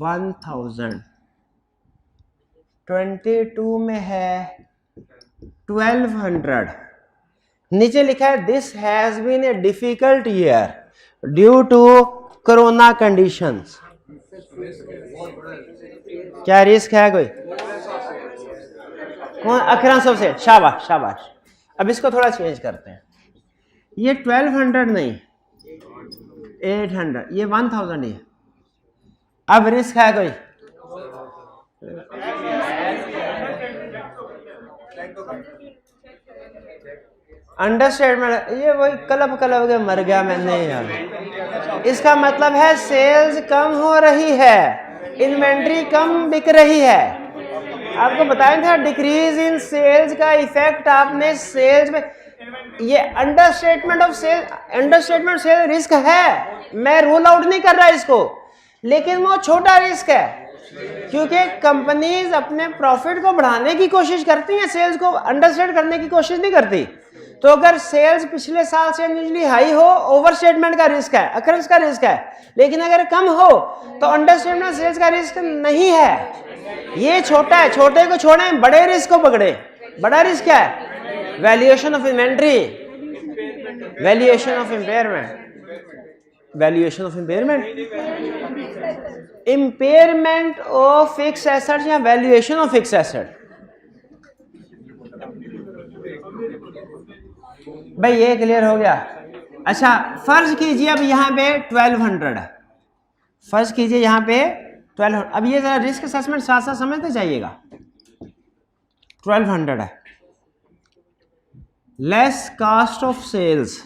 Speaker 1: 1000, 22 में है 1200। नीचे लिखा है this has been a difficult year due to corona conditions. क्या रिस्क है कोई? कौन? अकरम सबसे, शाबाश शाबाश। अब इसको थोड़ा चेंज करते हैं, ये 1200 नहीं 800, ये 1000 ही है। अब रिस्क है कोई? अंडरस्टेटमेंट, ये वही क्लब के मर गया मैंने यार। इसका मतलब है सेल्स कम हो रही है, इन्वेंट्री कम बिक रही है। आपको बताया था डिक्रीज इन सेल्स का इफेक्ट आपने सेल्स में, ये understatement of sale, understatement sale risk है, मैं रूल आउट नहीं कर रहा इसको, लेकिन वो छोटा रिस्क है क्योंकि कंपनीज अपने प्रॉफिट को बढ़ाने की कोशिश करती हैं, सेल्स को अंडरस्टेट करने की कोशिश नहीं करती। तो अगर सेल्स पिछले साल से अनयूजुअली हाई हो, ओवरस्टेटमेंट का रिस्क है, अकरेंस का रिस्क है, लेकिन अगर कम हो तो अंडरस्टेटमेंट सेल्स का रिस्क नहीं है, ये छोटा है। छोटे को छोड़ें, बड़े रिस्क को पकड़े। बड़ा रिस्क क्या है? Valuation of inventory, valuation of impairment, valuation of impairment, impairment of fix asset या वैल्यूएशन ऑफ फिक्स एसेट। भाई ये क्लियर हो गया? अच्छा, फर्ज कीजिए अब यहाँ पे 1200 है, फर्ज कीजिए यहाँ पे 1200। अब ये जरा रिस्क असेसमेंट साथ साथ समझते जाइएगा। 1200 है, लेस कॉस्ट ऑफ सेल्स,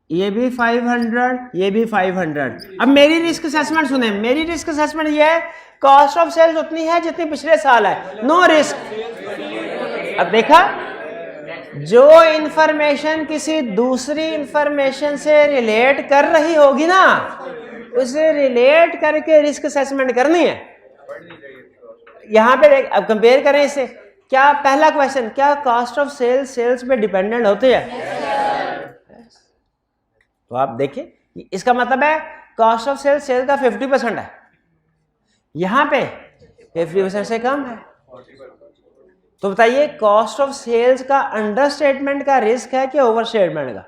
Speaker 1: ये भी 500, ये भी 500। अब मेरी रिस्क असेसमेंट सुने, मेरी रिस्क असेसमेंट ये है कॉस्ट ऑफ सेल्स उतनी है जितनी पिछले साल है, नो रिस्क। अब देखा, जो इंफॉर्मेशन किसी दूसरी इंफॉर्मेशन से रिलेट कर रही होगी ना, उसे रिलेट करके रिस्क असेसमेंट करनी है। यहां पे अब कंपेयर करें इससे, क्या पहला क्वेश्चन, क्या कॉस्ट ऑफ सेल्स सेल्स पे डिपेंडेंट होते हैं? तो आप देखिए, इसका मतलब है कॉस्ट ऑफ सेल्स सेल्स का 50% है, यहां पे 50% से कम है। तो बताइए कॉस्ट ऑफ सेल्स का अंडरस्टेटमेंट का रिस्क है कि ओवरस्टेटमेंट का?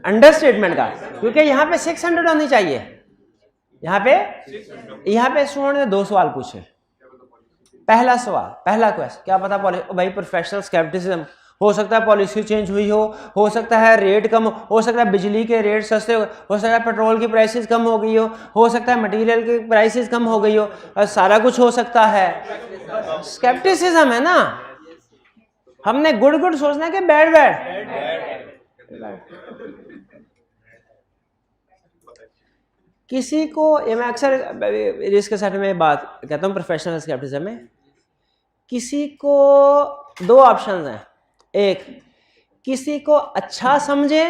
Speaker 1: अंडरस्टेटमेंट का, क्योंकि यहाँ पे 600 होनी चाहिए। यहाँ पे स्टूडेंट ने 2 सवाल पूछे। पहला सवाल, पहला क्वेश्चन, क्या पता भाई प्रोफेशनल स्केप्टिसिज्म, हो सकता है पॉलिसी चेंज हुई हो सकता है रेट कम हो सकता है बिजली के रेट सस्ते हो सकता है पेट्रोल की प्राइसेस कम हो गई हो सकता है मटेरियल की प्राइसेस कम हो गई हो, सारा कुछ हो सकता है। स्केप्टिसिज्म है ना, हमने गुड सोचना है कि बैड। किसी को, मैं अक्सर रिस्क सेट में बात कहता हूँ प्रोफेशनल स्केप्टिसिज्म में, किसी को 2 ऑप्शंस हैं। एक, किसी को अच्छा समझे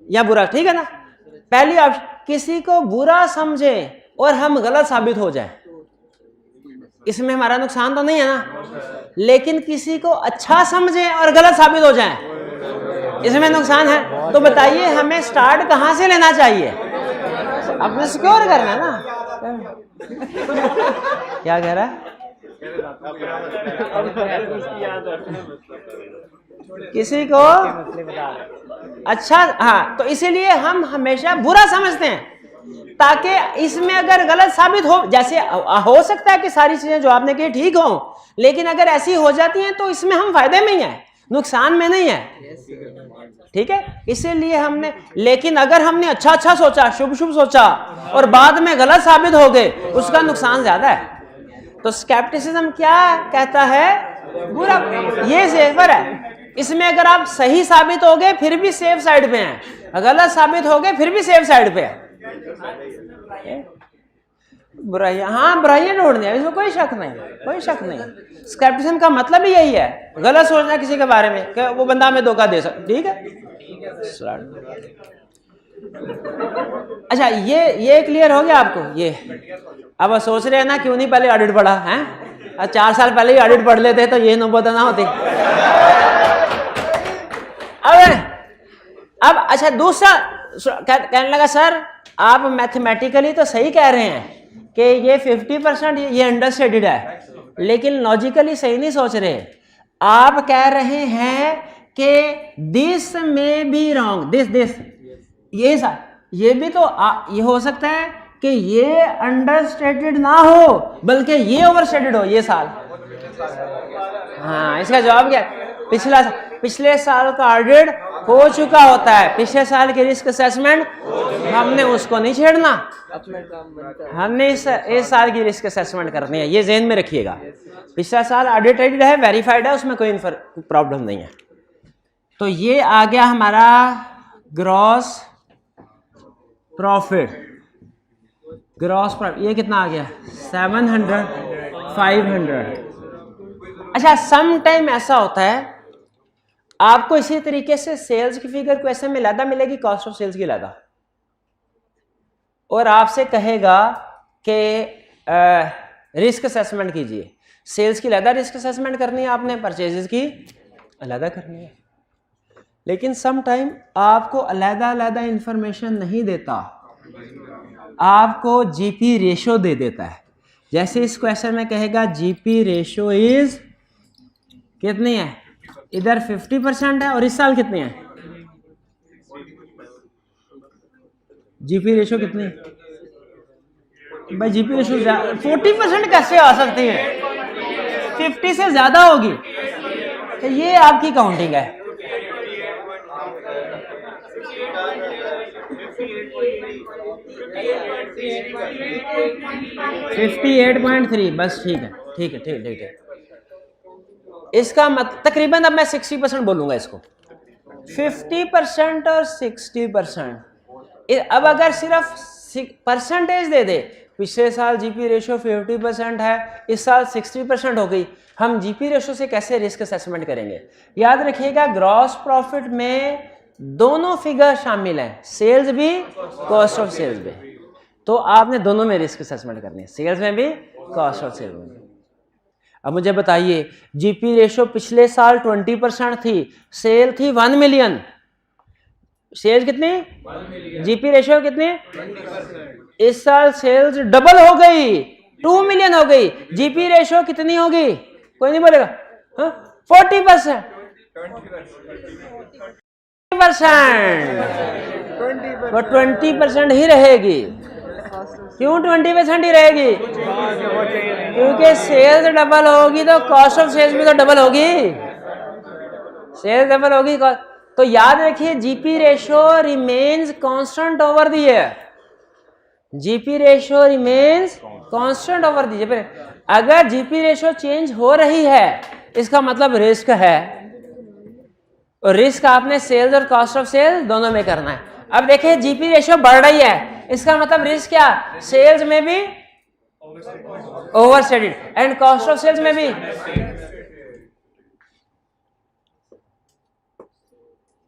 Speaker 1: या बुरा, ठीक है ना। पहली ऑप्शन, किसी को बुरा समझे और हम गलत साबित हो जाए, इसमें हमारा नुकसान तो नहीं है ना। लेकिन किसी को अच्छा समझे और गलत साबित हो जाए, इसमें नुकसान है। तो बताइए हमें स्टार्ट कहां से लेना चाहिए? अपने सिक्योर करना है ना। क्या कह रहा है? किसी को अच्छा, हाँ, तो इसीलिए हम हमेशा बुरा समझते हैं ताकि इसमें अगर गलत साबित हो, जैसे हो सकता है कि सारी चीजें जो आपने की ठीक हो, लेकिन अगर ऐसी हो जाती हैं तो इसमें हम फायदे में ही हैं, नुकसान में नहीं है, ठीक है। इसीलिए हमने, लेकिन अगर हमने अच्छा सोचा, शुभ सोचा और बाद में गलत साबित हो गए, उसका नुकसान ज्यादा है। तो स्केप्टिसिज्म क्या कहता है? बुरा, ये सेफर है। इसमें अगर आप सही साबित हो गए फिर भी सेफ साइड पे हैं, गलत साबित हो गए फिर भी सेफ साइड पे है। बुराइयां, हाँ बुराइयां ढूंढनी है, इसमें कोई शक नहीं। स्केप्टिसिज्म का मतलब ही यही है, गलत सोचना किसी के बारे में कि वो बंदा हमें धोखा दे सकता, ठीक है। अच्छा, ये क्लियर हो गया आपको? ये अब सोच रहे हैं ना क्यों नहीं पहले ऑडिट पढ़ा है? 4 साल पहले ही ऑडिट पढ़ लेते तो ये नौबत ना होती। अब अच्छा, दूसरा कहने लगा सर आप मैथमेटिकली तो सही कह रहे हैं कि ये 50% ये अंडरस्टैंडेड है, लेकिन लॉजिकली सही नहीं सोच रहे। आप कह रहे हैं कि दिस में बी रॉन्ग, दिस ये भी तो ये हो सकता है कि ये अंडरस्टेटेड ना हो बल्कि ये ओवरस्टेटेड हो ये साल। हाँ, इसका जवाब क्या है? पिछले साल का ऑडिट हो चुका होता है, पिछले साल की रिस्क असेसमेंट हमने उसको नहीं छेड़ना, हमने इस साल की रिस्क असेसमेंट करनी है। ये ज़हन में रखिएगा। पिछला साल ऑडिटेड है, वेरीफाइड है, उसमें कोई प्रॉब्लम नहीं है। तो ये आ गया हमारा ग्रॉस प्रॉफिट। ये कितना आ गया? 700, 500। अच्छा, सम टाइम ऐसा होता है आपको इसी तरीके से सेल्स की फिगर क्वेश्चन में ज़्यादा मिलेगी, कॉस्ट ऑफ सेल्स की ज़्यादा, और आपसे कहेगा कि रिस्क असेसमेंट कीजिए। सेल्स की ज़्यादा रिस्क असेसमेंट करनी है आपने, परचेजेस की अलहदा करनी है। लेकिन सम टाइम आपको अलहदा इंफॉर्मेशन नहीं देता, आपको जीपी रेशो दे देता है। जैसे इस क्वेश्चन में कहेगा जीपी रेशो इज कितनी है, इधर 50% है और इस साल कितनी है? जीपी रेशो कितनी है भाई? जीपी रेशो 40% कैसे आ सकती है? 50 से ज्यादा होगी। तो ये आपकी काउंटिंग है। $58.3, बस ठीक है। इसका तकरीबन अब मैं 60% बोलूंगा इसको, 50% और 60%। अब अगर सिर्फ परसेंटेज दे दे, पिछले साल जीपी रेशो 50% है, इस साल 60% हो गई, हम जीपी रेशो से कैसे रिस्क असेसमेंट करेंगे? याद रखिएगा, ग्रॉस प्रॉफिट में दोनों फिगर शामिल हैं, सेल्स भी, कॉस्ट ऑफ सेल्स भी। तो आपने दोनों में रिस्क असेसमेंट करनी है, सेल्स में भी, कॉस्ट ऑफ सेल्स में भी। अब मुझे बताइए, जीपी रेशो पिछले साल 20% थी, सेल थी 1 मिलियन, सेल्स कितनी? 1 मिलियन। जीपी रेशो कितनी? 20%। इस साल सेल्स डबल हो गई, 2 मिलियन हो गई, जीपी रेशो कितनी होगी? कोई नहीं बोलेगा। 40%। 20% ही रहेगी। क्यों 20% ही रहेगी? क्योंकि सेल्स डबल होगी तो कॉस्ट ऑफ सेल्स भी तो डबल होगी, सेल्स डबल होगी। तो याद रखिए, GP ratio remains constant over the year, GP ratio remains constant over the year. अगर जीपी रेशो चेंज हो रही है इसका मतलब रिस्क है, और रिस्क आपने सेल्स और कॉस्ट ऑफ सेल्स दोनों में करना है। अब देखिए, जीपी रेशो बढ़ रही है, इसका मतलब रिस्क क्या? सेल्स में भी overstated and cost of sales में भी।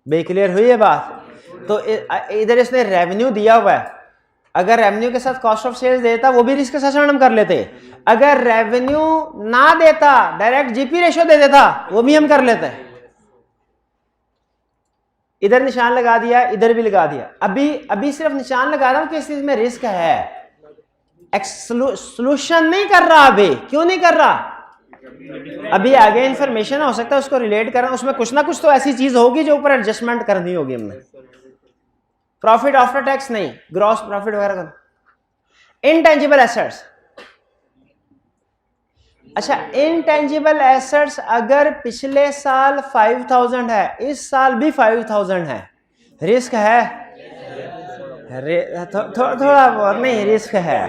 Speaker 1: बे क्लियर हुई है बात? तो इधर इसने रेवेन्यू दिया हुआ है, अगर रेवेन्यू के साथ कॉस्ट ऑफ सेल्स देता वो भी रिस्क असेसमेंट हम कर लेते। अगर रेवेन्यू ना देता, डायरेक्ट जीपी रेशो दे देता, वो भी हम कर लेते। इधर निशान लगा दिया, इधर भी लगा दिया। अभी सिर्फ निशान लगा रहा हूं कि इस चीज में रिस्क है, सोल्यूशन नहीं कर रहा। अभी क्यों नहीं कर रहा? अभी आगे इंफॉर्मेशन हो सकता है उसको रिलेट करना, उसमें कुछ ना कुछ तो ऐसी चीज होगी जो ऊपर एडजस्टमेंट करनी होगी हमने। प्रॉफिट आफ्टर टैक्स नहीं, ग्रॉस प्रॉफिट वगैरह का। इनटेंजिबल एसेट्स, अच्छा इनटेंजिबल एसेट्स अगर पिछले साल 5000 है, इस साल भी 5000 है, रिस्क है? थोड़ा बहुत नहीं, रिस्क है।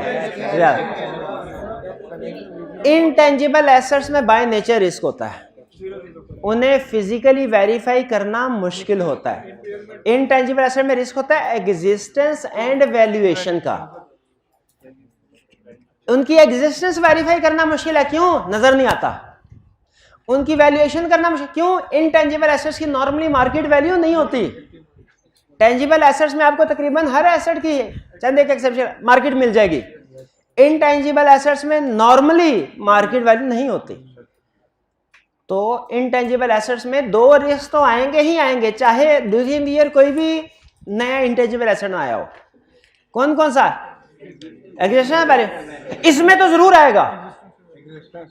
Speaker 1: इनटेंजिबल एसेट्स में बाय नेचर रिस्क होता है, उन्हें फिजिकली वेरीफाई करना मुश्किल होता है। इनटेंजिबल एसेट में रिस्क होता है एग्जिस्टेंस एंड वैल्यूएशन का, उनकी एग्जिस्टेंस वेरीफाई करना मुश्किल है। क्यों? नजर नहीं आता। उनकी वैल्यूएशन करना मुश्किल, क्यों? इनटेंजिबल एसेट्स की नॉर्मली मार्केट वैल्यू नहीं होती, टेंजिबल एसेट्स में आपको तकरीबन हर एसेट की चंद एक एक्सेप्शन मार्केट मिल जाएगी। इनटेंजिबल एसेट्स में नॉर्मली मार्केट वैल्यू नहीं होती। तो इनटेंजिबल एसेट्स में दो रिस्क तो आएंगे ही आएंगे, चाहे ड्यूरिंग द ईयर कोई भी नया इंटेंजिबल एसेट ना आया हो। कौन कौन सा? एग्जिस्टेंस वैल्यू, इसमें तो जरूर आएगा,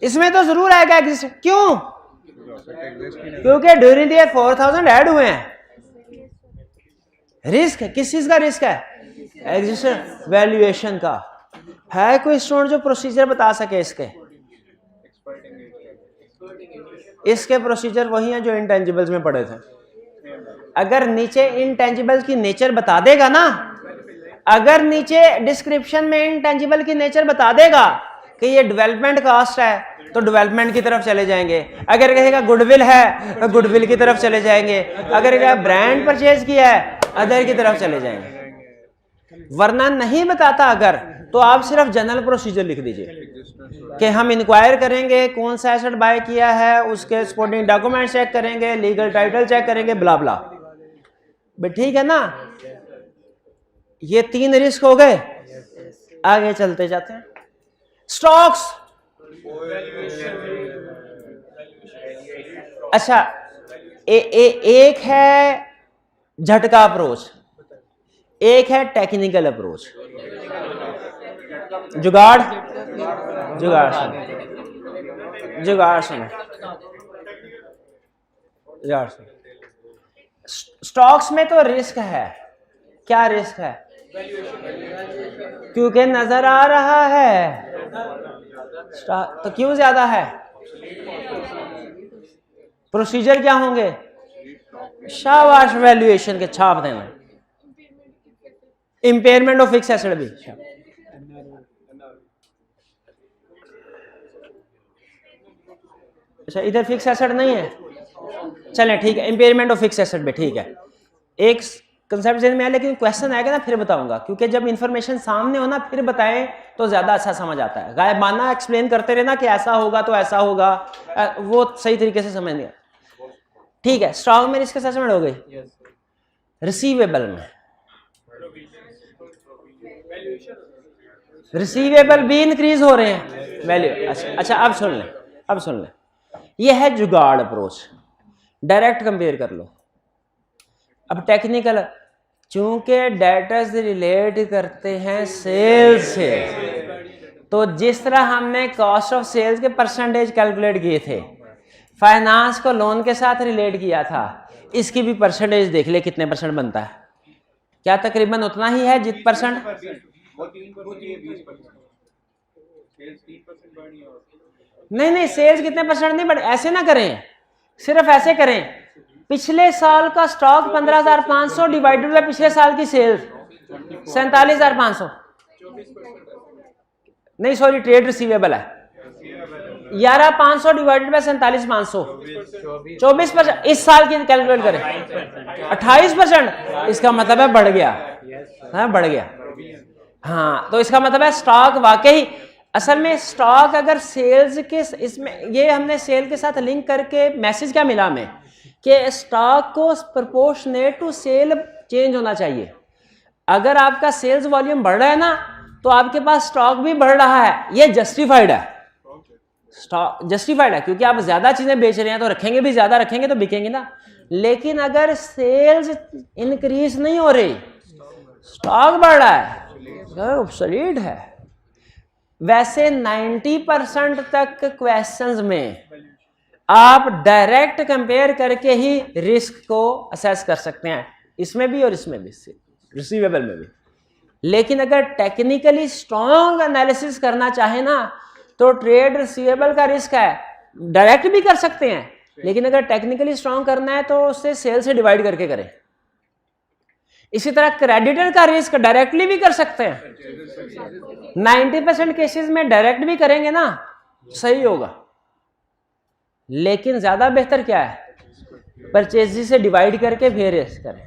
Speaker 1: इसमें तो जरूर आएगा एग्जिस्टेंस। क्यों? क्योंकि ड्यूरिंग द ईयर 4000 ऐड हुए हैं। रिस्क किस चीज का रिस्क है? एग्जिस्टेंस वैल्यूएशन का। है कोई स्टूडेंट जो प्रोसीजर बता सके इसके? इसके प्रोसीजर वही हैं जो इंटेंजिबल्स में पढ़े थे। अगर नीचे इंटेंजिबल्स की नेचर बता देगा ना, अगर नीचे डिस्क्रिप्शन में इंटेंजिबल की नेचर बता देगा कि ये डेवलपमेंट कॉस्ट है तो डेवलपमेंट की तरफ चले जाएंगे। अगर कहेगा गुडविल है तो गुडविल की तरफ चले जाएंगे। अगर कहेगा ब्रांड परचेज किया है अदर की तरफ चले जाएंगे। वरना नहीं बताता अगर, तो आप सिर्फ जनरल प्रोसीजर लिख दीजिए कि हम इंक्वायर करेंगे कौन सा एसेट बाय किया है, उसके सपोर्टिंग डॉक्यूमेंट चेक करेंगे, लीगल टाइटल चेक करेंगे, ब्ला ब्ला। ठीक है ना? ये 3 रिस्क हो गए। आगे चलते जाते हैं। स्टॉक्स, अच्छा एक है झटका अप्रोच, एक है टेक्निकल अप्रोच। जुगाड़, जुगाड़ सुनो, जुगाड़ सुनो, जुगाड़ सुनो। स्टॉक्स में तो रिस्क है। क्या रिस्क है? क्योंकि नजर आ रहा है तो क्यों ज्यादा है? प्रोसीजर क्या होंगे? शाबाश, वैल्यूएशन के छाप देना। इंपेयरमेंट ऑफ फिक्स एसेट भी। अच्छा, इधर फिक्स एसेट नहीं है, चलें ठीक है, इंपेयरमेंट ऑफ फिक्स एसेट भी ठीक है। एक कंसेप्ट ज़हन में है, लेकिन क्वेश्चन आएगा ना फिर बताऊंगा, क्योंकि जब इंफॉर्मेशन सामने हो ना फिर बताएं तो ज़्यादा अच्छा समझ आता है। गायबाना एक्सप्लेन करते रहना कि ऐसा होगा तो ऐसा होगा, वो सही तरीके से समझ नहीं। ठीक है, स्टॉक में रिस्क असेसमेंट हो गई। रिसीवेबल में, रिसीवेबल भी इंक्रीज हो रहे हैं वैल्यू। अच्छा अब सुन लें, अब सुन लें, ये है जुगाड़ अप्रोच। डायरेक्ट कंपेयर कर लो। अब टेक्निकल, चूंकि डेटर्स रिलेट करते हैं सेल्स से, तो जिस तरह हमने कॉस्ट ऑफ सेल्स के परसेंटेज कैलकुलेट किए थे, फाइनेंस को लोन के साथ रिलेट किया था, इसकी भी परसेंटेज देख ले कितने परसेंट बनता है। क्या तकरीबन उतना ही है जित परसेंट? नहीं, सेल्स कितने परसेंट नहीं बढ़े। ऐसे ना करें, सिर्फ ऐसे करें, पिछले साल का स्टॉक 15,500 डिवाइडेड बाय पिछले साल की सेल्स 47,500। नहीं सॉरी, ट्रेड रिसीवेबल है 11,500 डिवाइडेड बाय 47,500, 24%। इस साल की कैलकुलेट करें 28%। इसका मतलब है बढ़ गया, हाँ बढ़ गया। हाँ, तो इसका मतलब है स्टॉक वाकई, असल में स्टॉक अगर सेल्स के, इसमें ये हमने सेल के साथ लिंक करके मैसेज क्या मिला हमें कि स्टॉक को प्रोपोर्शनेट टू सेल चेंज होना चाहिए। अगर आपका सेल्स वॉल्यूम बढ़ रहा है ना, तो आपके पास स्टॉक भी बढ़ रहा है, ये जस्टिफाइड है। स्टॉक जस्टिफाइड है क्योंकि आप ज्यादा चीजें बेच रहे हैं तो रखेंगे भी, ज्यादा रखेंगे तो बिकेंगे ना। लेकिन अगर सेल्स इंक्रीज नहीं हो रही, स्टॉक बढ़ रहा है, ऑब्सोलीट है। वैसे 90% तक क्वेश्चंस में आप डायरेक्ट कंपेयर करके ही रिस्क को असेस कर सकते हैं, इसमें भी और इसमें भी, रिसीवेबल में भी। लेकिन अगर टेक्निकली स्ट्रॉन्ग एनालिसिस करना चाहे ना, तो ट्रेड रिसीवेबल का रिस्क है, डायरेक्ट भी कर सकते हैं, लेकिन अगर टेक्निकली स्ट्रॉन्ग करना है तो उससे सेल से डिवाइड करके करें। इसी तरह क्रेडिटर का रिस्क डायरेक्टली भी कर सकते हैं। 90% केसेस में डायरेक्ट भी करेंगे ना, सही होगा। लेकिन ज्यादा बेहतर क्या है, परचेज से डिवाइड करके फिर रिस्क करें,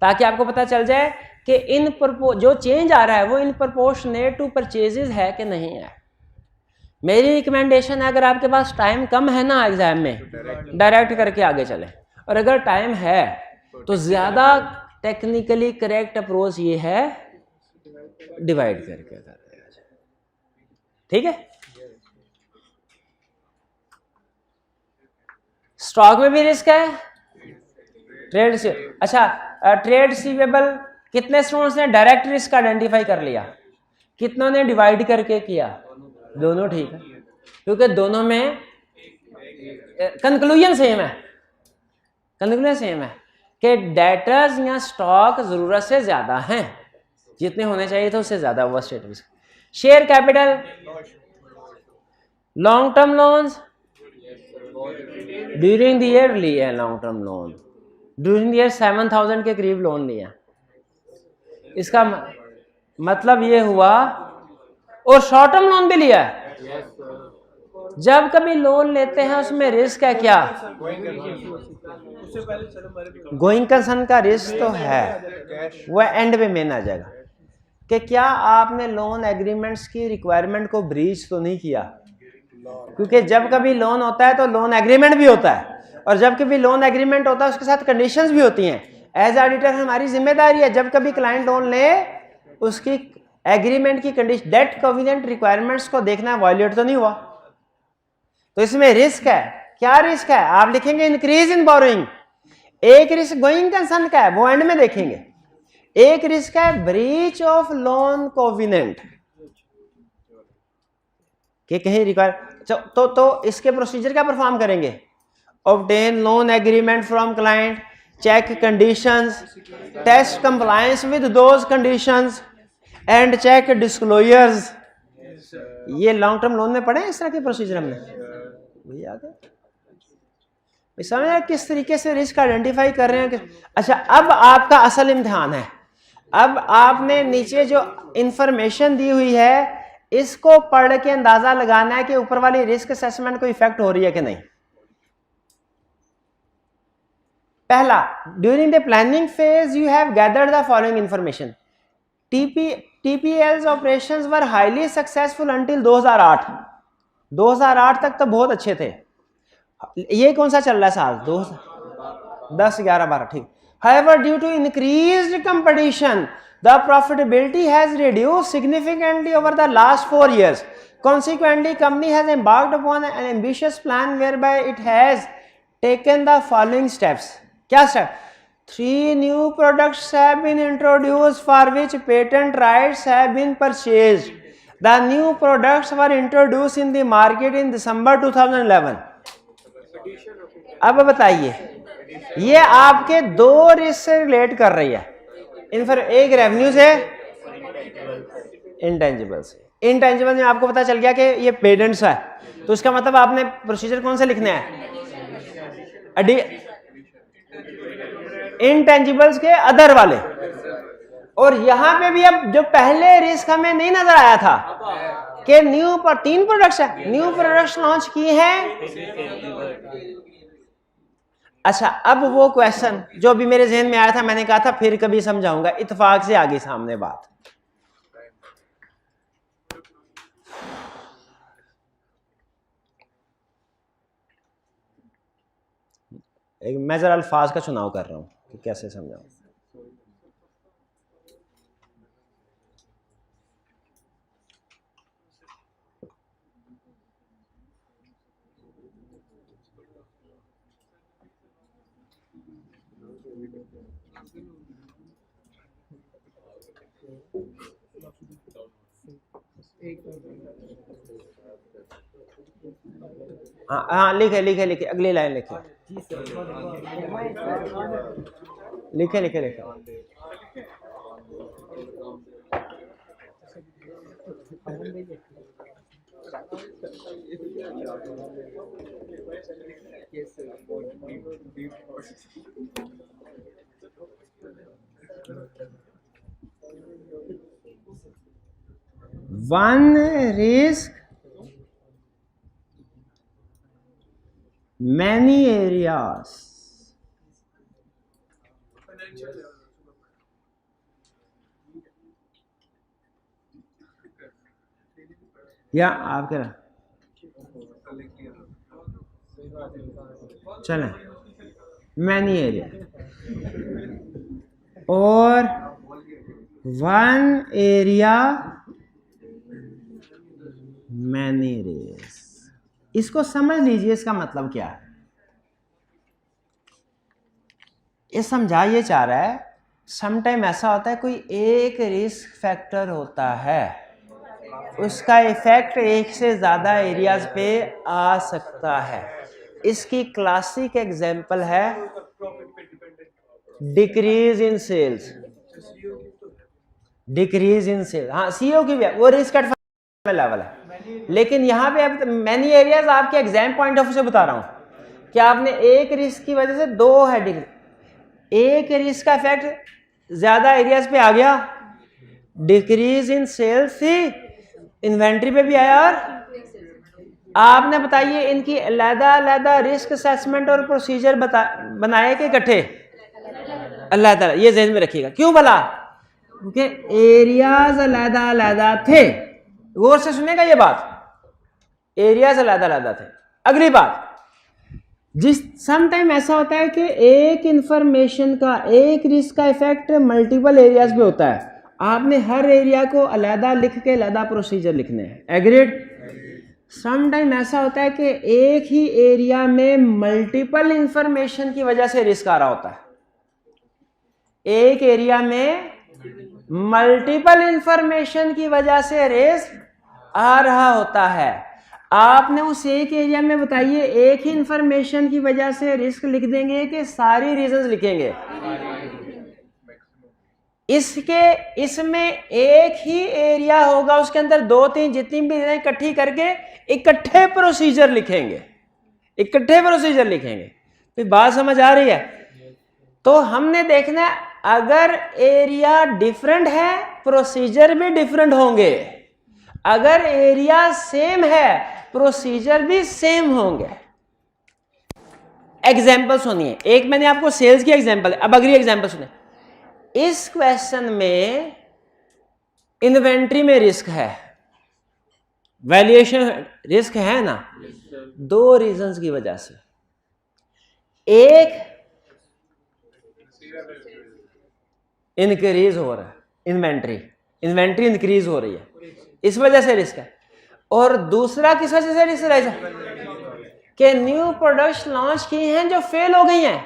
Speaker 1: ताकि आपको पता चल जाए कि जो चेंज आ रहा है वो इन प्रोपोर्शनेट टू परचेजेस है कि नहीं है। मेरी रिकमेंडेशन है, अगर आपके पास टाइम कम है ना एग्जाम में, डायरेक्ट करके आगे चलें, और अगर टाइम है तो ज्यादा टेक्निकली करेक्ट अप्रोच ये है डिवाइड करके कर देगा। ठीक है, स्टॉक में भी रिस्क है, ट्रेड से, अच्छा ट्रेड रिसीवेबल कितने स्टूडेंट्स ने डायरेक्ट रिस्क आइडेंटिफाई कर लिया, कितनों ने डिवाइड करके किया? दोनों ठीक है, क्योंकि दोनों में कंक्लूजन सेम है, कंक्लूजन सेम है कि डेटर्स या स्टॉक जरूरत से ज्यादा हैं, जितने होने चाहिए थे उससे ज्यादा हुआ state risk. Share capital, long term loans during the year लिए हैं, long term loan during the year 7,000 के करीब लोन लिया। इसका मतलब ये हुआ, और शॉर्ट टर्म लोन भी लिया है। जब कभी लोन लेते हैं उसमें रिस्क है क्या? गोइंग कंसर्न का रिस्क तो है, वह एंड में मेन आ जाएगा कि क्या आपने लोन एग्रीमेंट्स की रिक्वायरमेंट को ब्रीच तो नहीं किया, क्योंकि जब कभी लोन होता है तो लोन एग्रीमेंट भी होता है, और जब कभी लोन एग्रीमेंट होता है उसके साथ कंडीशंस भी होती हैं। एज ऑडिटर हमारी जिम्मेदारी है जब कभी क्लाइंट लोन ले उसकी एग्रीमेंट की कंडीशन, डेट कोवेनेंट रिक्वायरमेंट्स को देखना, वायलेट तो नहीं हुआ। तो इसमें रिस्क है, क्या रिस्क है? आप लिखेंगे इंक्रीज इन बोरोइंग। एक रिस्क गोइंग कंसर्न का है, वो एंड में देखेंगे। एक रिस्क है ब्रीच ऑफ लोन कोवेनेंट कि कहीं रिक्वायर, तो इसके प्रोसीजर क्या परफॉर्म करेंगे? Obtain loan agreement from client, check conditions, test compliance with those conditions and check disclosures. ये लॉन्ग टर्म लोन में पढ़े इस तरह के प्रोसीजर हमने, वही आ गया। समझ किस तरीके से रिस्क आइडेंटिफाई कर रहे हैं कि, अच्छा अब आपका असल इम्तिहान है। अब आपने नीचे जो इंफॉर्मेशन दी हुई है इसको पढ़ के अंदाजा लगाना है कि ऊपर वाली रिस्क असेसमेंट को इफेक्ट हो रही है कि नहीं। पहला, during the planning phase you have gathered the following information. TPL's operations were highly successful until 2008। 2008 तक तो बहुत अच्छे थे। ये कौन सा चल रहा है साल? 10, 11, 12, ठीक। However, due to increased competition, the profitability has reduced significantly over the last 4 years. Consequently, company has embarked upon an ambitious plan whereby it has taken the following steps. क्या step? 3 new products have been introduced for which patent rights have been purchased. The new products were introduced in the market in December 2011. अब बताइए, ये आपके दो risk से relate कर रही है। एक रेवेन्यू से, इंटेंजिबल से। इंटेंजिबल में आपको पता चल गया कि ये पेटेंट्स है, तो इसका मतलब आपने प्रोसीजर कौन से लिखने हैं? इंटेंजिबल्स के अदर वाले। और यहां पे भी अब जो पहले रिस्क हमें नहीं नजर आया था कि न्यू पर 3 प्रोडक्ट्स है, न्यू प्रोडक्ट्स लॉन्च किए हैं। अच्छा, अब वो क्वेश्चन जो भी मेरे जहन में आया था, मैंने कहा था फिर कभी समझाऊंगा, इत्तेफाक से आगे सामने बात। मैं जरा अल्फाज का चुनाव कर रहा हूं कि कैसे समझाऊं। हाँ लिखे लिखे लिखे, अगली लाइन लिखे, लिखे लिखे लिखे। One risk, many areas. या आप क्या चलें, मैनी एरिया। और वन एरिया मैनी रेस। इसको समझ लीजिए, इसका मतलब क्या है। ये समझा ये चाह रहा है, समटाइम ऐसा होता है कोई एक रिस्क फैक्टर होता है, उसका इफेक्ट एक से ज़्यादा एरियाज पे आ सकता है। इसकी क्लासिक एग्जांपल है decrease in sales. Decrease in sales, हाँ सीईओ की भी है, वो रिस्क एट लेवल है। लेकिन यहाँ पे अब मैनी एरियाज आपके एग्जाम पॉइंट ऑफ व्यू से बता रहा हूँ कि आपने एक रिस्क की वजह से दो है डिग्री, एक रिस्क का इफेक्ट ज्यादा एरियाज पे आ गया, डिक्रीज इन सेल्स थी, इन्वेंट्री पे भी आया, और आपने बताइए इनकी अलग-अलग रिस्क असेसमेंट और प्रोसीजर बनाए कि इकट्ठे? अलग-अलग। ये ज़हन में रखिएगा, क्यों भला? क्योंकि एरियाज अलग-अलग थे। गौर से सुनेगा ये बात, एरियाज अलग-अलग थे। अगली बात, जिस सम टाइम ऐसा होता है कि एक इंफॉर्मेशन का, एक रिस्क का इफेक्ट मल्टीपल एरियाज पे होता है, आपने हर एरिया को अलग लिख के अलग प्रोसीजर लिखने हैं। एग्रीड? सम टाइम ऐसा होता है कि एक ही एरिया में मल्टीपल इंफॉर्मेशन की वजह से रिस्क आ रहा होता है। एक एरिया में मल्टीपल इंफॉर्मेशन की वजह से रिस्क आ रहा होता है। आपने उस एक एरिया में बताइए एक ही इंफॉर्मेशन की वजह से रिस्क लिख देंगे कि सारी रीजंस लिखेंगे? इसमें एक ही एरिया होगा, उसके अंदर दो तीन जितनी भी इकट्ठी करके इकट्ठे प्रोसीजर लिखेंगे, इकट्ठे प्रोसीजर लिखेंगे। तो बात समझ आ रही है? तो हमने देखना है अगर एरिया डिफरेंट है प्रोसीजर भी डिफरेंट होंगे, अगर एरिया सेम है प्रोसीजर भी सेम होंगे। एग्जाम्पल सुनिए, एक मैंने आपको सेल्स की एग्जाम्पल, अब अगली एग्जाम्पल सुनिए। इस क्वेश्चन में इन्वेंट्री में रिस्क है, वैल्यूएशन रिस्क है ना, दो रीजंस की वजह से। एक इंक्रीज हो रहा है, इन्वेंट्री इंक्रीज हो रही है, इस वजह से रिस्क है। और दूसरा किस वजह से रिस्क है कि न्यू प्रोडक्ट्स लॉन्च की हैं जो फेल हो गई हैं।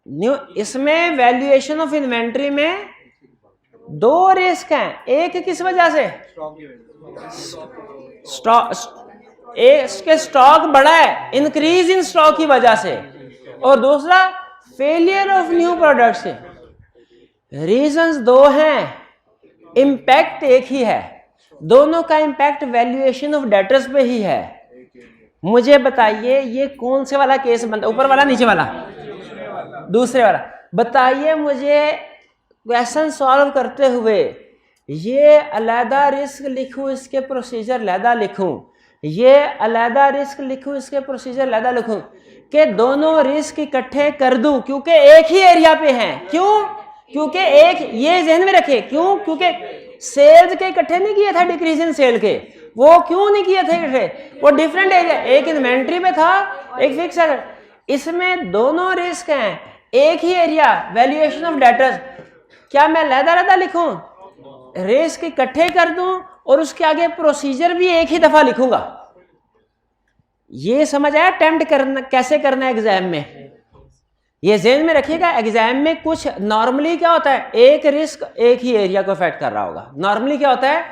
Speaker 1: न्यू, इसमें वैल्यूएशन ऑफ इन्वेंट्री में दो रिस्क हैं। एक किस वजह से? स्टॉक बढ़ा है, इंक्रीज इन स्टॉक की वजह से, और दूसरा failure of new products. Reasons दो हैं, इंपैक्ट एक ही है, दोनों का इंपैक्ट वैल्यूएशन ऑफ डेटर्स पे ही है। मुझे बताइए ये कौन से वाला केस बनता है, ऊपर वाला नीचे वाला? दूसरे वाला। बताइए मुझे क्वेश्चन सॉल्व करते हुए ये अलहदा रिस्क लिखूं, इसके प्रोसीजर अलहदा लिखूं, ये अलहदा रिस्क लिखूं, इसके प्रोसीजर अलहदा लिखूं, कि दोनों रिस्क इकट्ठे कर दूं क्योंकि एक ही एरिया पे हैं। क्यों? क्योंकि एक, ये ध्यान में रखे, क्यों? क्योंकि सेल्स के इकट्ठे नहीं किए थे, डिक्रीज इन सेल के, वो क्यों नहीं किए थे इकट्ठे? वो डिफरेंट एरिया, एक इन्वेंट्री में था, एक फिक्स है। इसमें दोनों रिस्क हैं, एक ही एरिया, वैल्यूएशन ऑफ डेटर्स। क्या मैं अलग-अलग लिखूं, रिस्क इकट्ठे कर दूं और उसके आगे प्रोसीजर भी एक ही दफा लिखूंगा? ये समझ आया अटेम्प्ट करना कैसे करना है एग्जाम में? ये ज़हन में रखिएगा। एग्जाम में कुछ नॉर्मली क्या होता है, एक रिस्क एक ही एरिया को अफेक्ट कर रहा होगा। नॉर्मली क्या होता है,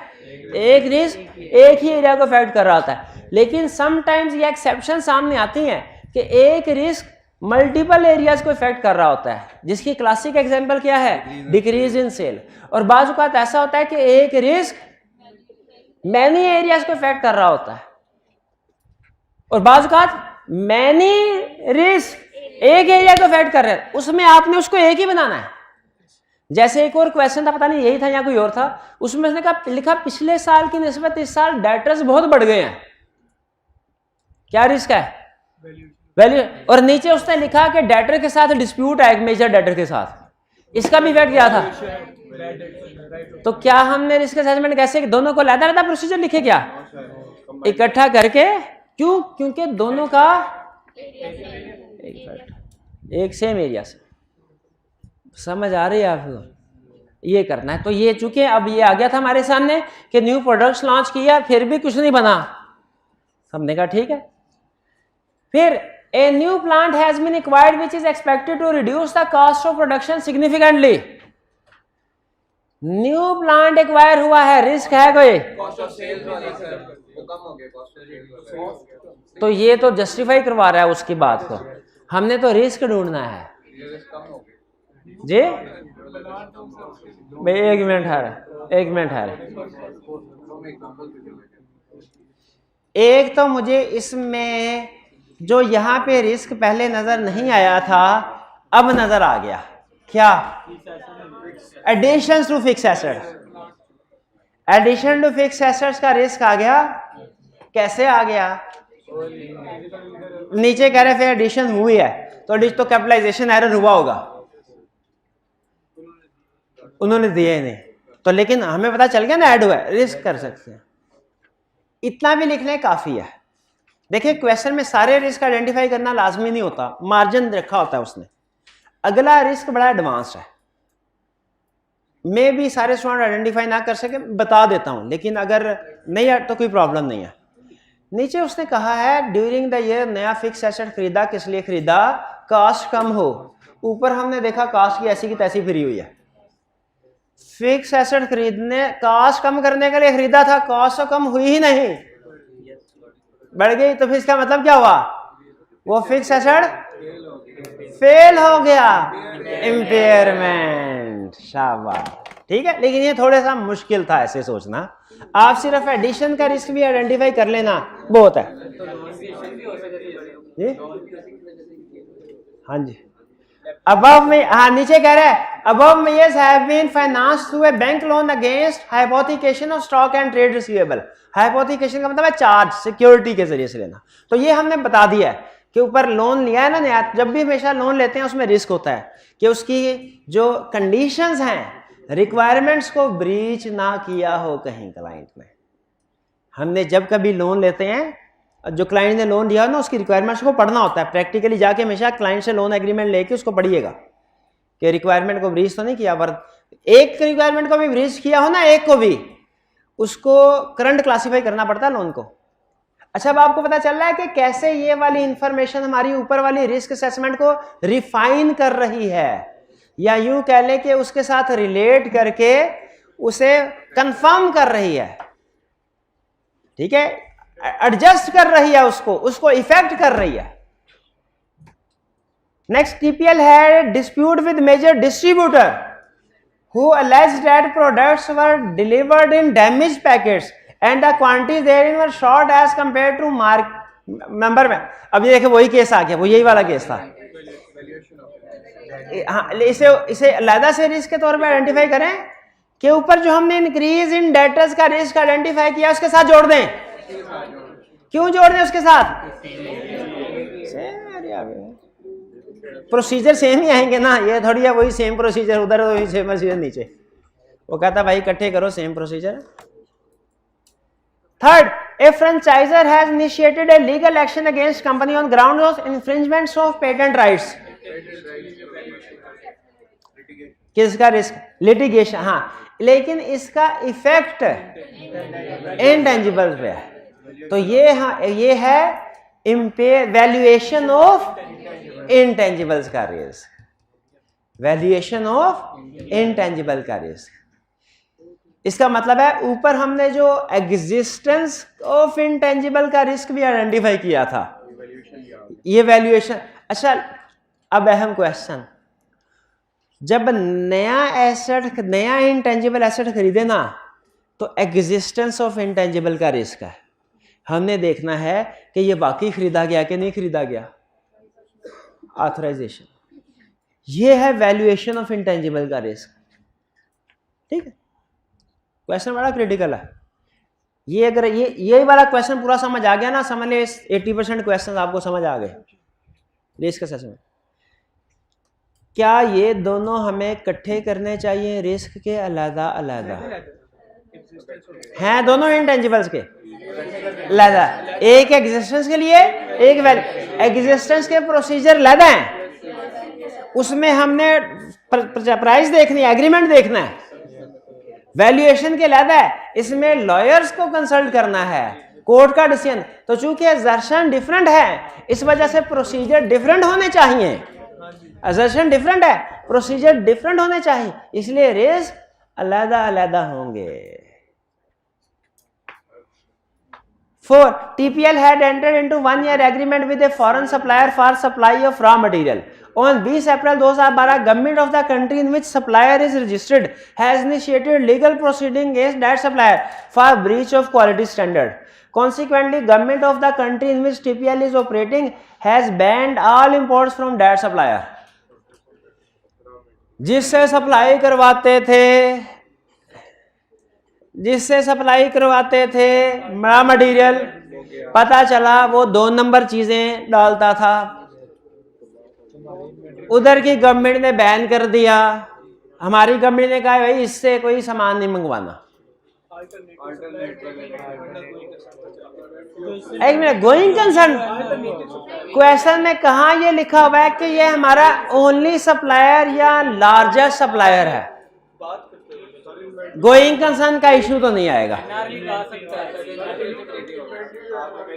Speaker 1: एक रिस्क एक ही एरिया को अफेक्ट कर रहा होता है। लेकिन समटाइम्स ये एक्सेप्शन सामने आती हैं कि एक रिस्क मल्टीपल एरियाज को इफेक्ट कर रहा होता है, जिसकी क्लासिक एग्जांपल क्या है, डिक्रीज इन सेल। और बाज़ औक़ात ऐसा होता है कि एक रिस्क मैनी एरियाज को इफेक्ट कर रहा होता है, और बाज़ औक़ात मैनी रिस्क एक एरिया को इफेक्ट कर रहे हैं, उसमें आपने उसको एक ही बनाना है। जैसे एक और क्वेश्चन था, पता नहीं यही था या कोई और था, उसमें उसने कहा लिखा पिछले साल की निस्बत इस साल डेटर्स बहुत बढ़ गए हैं। क्या रिस्क है? वैल्यू। और नीचे उसने लिखा कि डेटर के साथ डिस्प्यूट है, एक मेजर डेटर के साथ, इसका भी इफेक्ट क्या था? तो क्या हमने रिस्क असेसमेंट कैसे, दोनों को अलग-अलग प्रोसीजर लिखे क्या, इकट्ठा करके? क्यों? क्योंकि दोनों का एक सेम एरिया से। समझ आ रही है आपको? ये करना है। तो ये चूंकि अब ये आ गया था हमारे सामने कि न्यू प्रोडक्ट्स लॉन्च किया फिर भी कुछ नहीं बना, हमने कहा ठीक है। फिर a new plant has been acquired which is expected to reduce the cost of production significantly. New plant acquire हुआ है, रिस्क है कोई? तो ये तो जस्टिफाई करवा रहा है उसकी बात को, हमने तो रिस्क ढूंढना है जी। भाई एक मिनट है। एक तो मुझे इसमें जो यहाँ पे रिस्क पहले नजर नहीं आया था अब नजर आ गया, क्या? Addition to fix assets. Addition to fix assets का रिस्क आ गया। कैसे आ गया? नीचे कह रहे फिर एडिशन हुई है तो कैपिटलाइजेशन एरर हुआ होगा, उन्होंने दिए नहीं तो, लेकिन हमें पता चल गया ना ऐड हुआ है, रिस्क कर सकते हैं। इतना भी लिखने काफी है। देखिए क्वेश्चन में सारे रिस्क आइडेंटिफाई करना लाजमी नहीं होता, मार्जिन रखा होता है उसने। अगला रिस्क बड़ा एडवांस है, मैं भी सारे स्टूडेंट आइडेंटिफाई ना कर सके बता देता हूं, लेकिन अगर नहीं है तो कोई प्रॉब्लम नहीं है। नीचे उसने कहा है ड्यूरिंग द ईयर नया फिक्स एसेट खरीदा, किस लिए खरीदा? कॉस्ट कम हो। ऊपर हमने देखा कॉस्ट की ऐसी की तैसी फ्री हुई है। फिक्स एसेट खरीदने कॉस्ट कम करने के लिए खरीदा था, कॉस्ट तो कम हुई ही नहीं, बढ़ गई। तो फिर इसका मतलब क्या हुआ? वो फिक्स एसेट फेल हो गया, इम्पेयरमेंट। शाबाश, ठीक है। लेकिन ये थोड़ा सा मुश्किल था ऐसे सोचना, आप सिर्फ एडिशन का रिस्क भी आइडेंटिफाई कर लेना बहुत है जी। हाँ जी, above में, हाँ नीचे कह रहा है above years have been financed through a bank loan against hypothecation of stock and trade receivable। hypothecation का मतलब है चार्ज, सिक्योरिटी के जरिए से लेना। तो ये हमने बता दिया है कि ऊपर लोन लिया है ना नया, जब भी हमेशा लोन लेते हैं उसमें रिस्क होता है कि उसकी जो कंडीशंस हैं, रिक्वायरमेंट्स को ब्रीच ना किया हो कहीं क्लाइंट ने। हमने जब कभी लोन लेते हैं, जो क्लाइंट ने लोन लिया हो ना उसकी रिक्वायरमेंट्स को पढ़ना होता है। प्रैक्टिकली जाके हमेशा क्लाइंट से लोन एग्रीमेंट लेके उसको पढ़िएगा कि रिक्वायरमेंट को ब्रीच तो नहीं किया, पर एक रिक्वायरमेंट को भी ब्रीच किया हो ना, एक को भी, उसको करंट क्लासीफाई करना पड़ता है लोन को। अच्छा, अब आपको पता चल रहा है कि कैसे ये वाली इंफॉर्मेशन हमारी ऊपर वाली रिस्क असेसमेंट को रिफाइन कर रही है, या यूं कह ले कि उसके साथ रिलेट करके उसे कंफर्म कर रही है, ठीक है, एडजस्ट कर रही है, उसको इफेक्ट कर रही है। नेक्स्ट, टीपीएल है dispute with major distributor who alleged that products were delivered in damaged packets and the quantities therein were short as compared to member में। अब ये देखिए वही केस आ गया, वो यही वाला केस था। हाँ, इसे अलग से रिस्क के तौर पे आइडेंटिफाई करें कि ऊपर जो हमने इंक्रीज इन डेटर्स का रिस्क आइडेंटिफाई किया उसके साथ जोड़ दें। क्यों जोड़ दें उसके साथ? प्रोसीजर सेम ही आएंगे ना, ये थोड़ी है वही सेम प्रोसीजर उधर, वही सेम प्रोसीजर नीचे। वो कहता भाई इकट्ठे करो, same procedure. Third, a franchiser has initiated a legal action against company on ground of infringements of patent rights. किसका रिस्क? लिटिगेशन। हाँ, लेकिन इसका इफेक्ट इनटेंजिबल्स पे है, तो ये है वैल्यूएशन ऑफ इनटेंजिबल्स का रिस्क, वैल्यूएशन ऑफ इनटेंजिबल का रिस्क। इसका मतलब है ऊपर हमने जो एग्जिस्टेंस ऑफ इनटेंजिबल का रिस्क भी आइडेंटिफाई किया था, ये वैल्यूएशन। अच्छा, अब अहम क्वेश्चन, जब नया इनटेंजिबल एसेट खरीदे ना तो एग्जिस्टेंस ऑफ इनटेंजिबल का रिस्क है। हमने देखना है कि ये वाकई खरीदा गया कि नहीं खरीदा गया, ऑथराइजेशन। ये है वैल्यूएशन ऑफ इनटेंजिबल का रिस्क, ठीक है। क्वेश्चन बड़ा क्रिटिकल है ये। अगर ये वाला क्वेश्चन पूरा समझ आ गया ना, समझ ले 80% क्वेश्चन आपको समझ आ गए रिस्क असेसमेंट। क्या ये दोनों हमें इकट्ठे करने चाहिए रिस्क के अलग अलग हैं? दोनों इनटेंजिबल्स के अलग, एक एग्जिस्टेंस के लिए, एक वैल्यू। एग्जिस्टेंस के प्रोसीजर अलग हैं, उसमें हमने प्राइस देखनी है, एग्रीमेंट देखना है, वैल्यूएशन के अलग है, इसमें लॉयर्स को कंसल्ट करना है, कोर्ट का डिसीजन। तो चूंकि असर्शन डिफरेंट है इस वजह से प्रोसीजर डिफरेंट होने चाहिए, असर्शन डिफरेंट है, प्रोसीजर डिफरेंट होने चाहिए, इसलिए रिस्क अलग अलग होंगे। 4. TPL had entered into 1-year agreement with a foreign supplier for supply of raw material. On 20 April 2012, government of the country in which supplier is registered has initiated legal proceeding against that supplier for breach of quality standard. Consequently, government of the country in which TPL is operating has banned all imports from that supplier. जिससे supply करवाते थे बड़ा material, पता चला वो 2 number चीजें डालता था, उधर की गवर्नमेंट ने बैन कर दिया, हमारी कंपनी ने कहा भाई इससे कोई सामान नहीं मंगवाना। एक मिनट, गोइंग कंसर्न क्वेश्चन में कहा ये लिखा हुआ है कि ये हमारा ओनली सप्लायर या लार्जेस्ट सप्लायर है? गोइंग कंसर्न का इश्यू तो नहीं आएगा।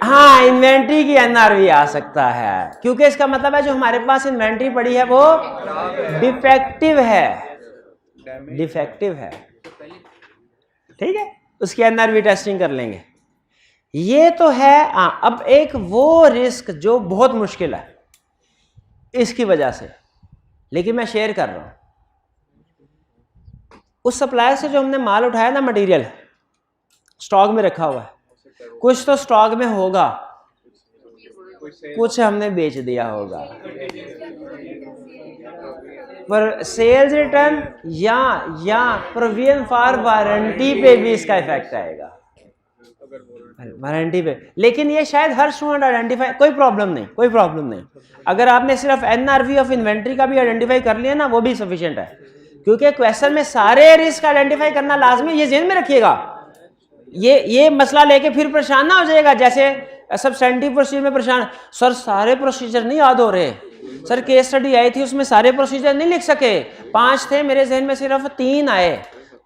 Speaker 1: हाँ, इन्वेंट्री की एनआरवी आ सकता है, क्योंकि इसका मतलब है जो हमारे पास इन्वेंट्री पड़ी है वो डिफेक्टिव है, ठीक है, उसकी एनआरवी टेस्टिंग कर लेंगे। ये तो है। अब एक वो रिस्क जो बहुत मुश्किल है इसकी वजह से, लेकिन मैं शेयर कर रहा हूं, उस सप्लायर से जो हमने माल उठाया ना, मटेरियल स्टॉक में रखा हुआ है, कुछ तो स्टॉक में होगा, कुछ हमने बेच दिया होगा, पर सेल्स रिटर्न या प्रोविजन फॉर वारंटी पे भी इसका इफेक्ट आएगा, वारंटी पे। लेकिन ये शायद हर स्टूडेंट आइडेंटिफाई, कोई प्रॉब्लम नहीं, अगर आपने सिर्फ एनआरवी ऑफ इन्वेंट्री का भी आइडेंटिफाई कर लिया ना, वो भी सफिशिएंट है, क्योंकि क्वेश्चन में सारे रिस्क आइडेंटिफाई करना लाजमी, ये ज़हन में रखिएगा। ये मसला लेके फिर परेशान ना हो जाएगा, जैसे सब्सटेंटिव प्रोसीजर में परेशान, सर सारे प्रोसीजर नहीं याद हो रहे, सर केस स्टडी आई थी उसमें सारे प्रोसीजर नहीं लिख सके, 5 थे मेरे जहन में, सिर्फ 3 आए,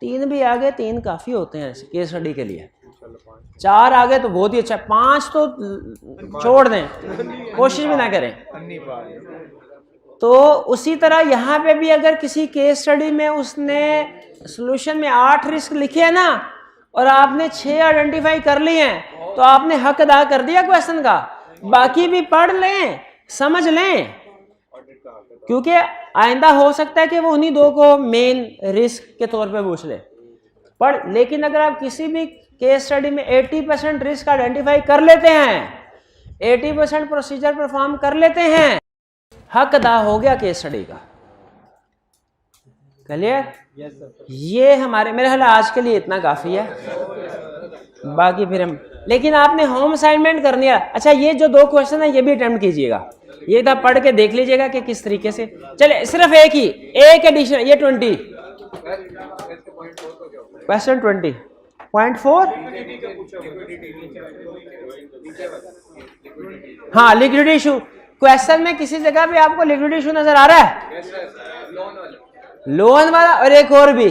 Speaker 1: 3 भी आ गए, 3 काफ़ी होते हैं केस स्टडी के लिए, 4 आ गए तो बहुत ही अच्छा, 5 तो छोड़ दें, कोशिश भी ना करें। तो उसी तरह यहाँ पे भी अगर किसी केस स्टडी में उसने सॉल्यूशन में 8 रिस्क लिखे हैं ना, और आपने 6 आइडेंटिफाई कर लिए हैं, तो आपने हक अदा कर दिया क्वेश्चन का। बाकी भी पढ़ लें, समझ लें, क्योंकि आइंदा हो सकता है कि वो उन्हीं 2 को मेन रिस्क के तौर पे पूछ ले, पढ़। लेकिन अगर आप किसी भी केस स्टडी में 80% रिस्क आइडेंटिफाई कर लेते हैं, 80% प्रोसीजर परफॉर्म कर लेते हैं, हक अदा हो गया केस स्टडी का। क्लियर? ये हमारे, मेरे ख्याल आज के लिए इतना काफी है, बाकी फिर हम, लेकिन आपने होम असाइनमेंट करनी है। अच्छा, ये जो 2 क्वेश्चन है ये भी अटेम्प्ट कीजिएगा, ये था पढ़ के देख लीजिएगा कि किस तरीके से। चले, सिर्फ एक एडिशन, ये 20 क्वेश्चन 20.4, हाँ, लिक्विडिटी इशू। क्वेश्चन में किसी जगह भी आपको लिक्विडिटी इशू नजर आ रहा है? लोन वाला, और एक और भी,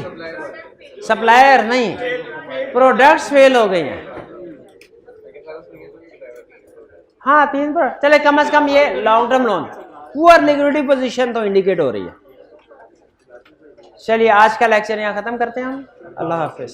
Speaker 1: सप्लायर नहीं, प्रोडक्ट्स फेल हो गई हैं। हाँ, 3 पर चले, कम से कम ये long term loan, poor liquidity position तो इंडिकेट हो रही है। चलिए, आज का लेक्चर यहाँ खत्म करते हैं हम। अल्लाह हाफिज।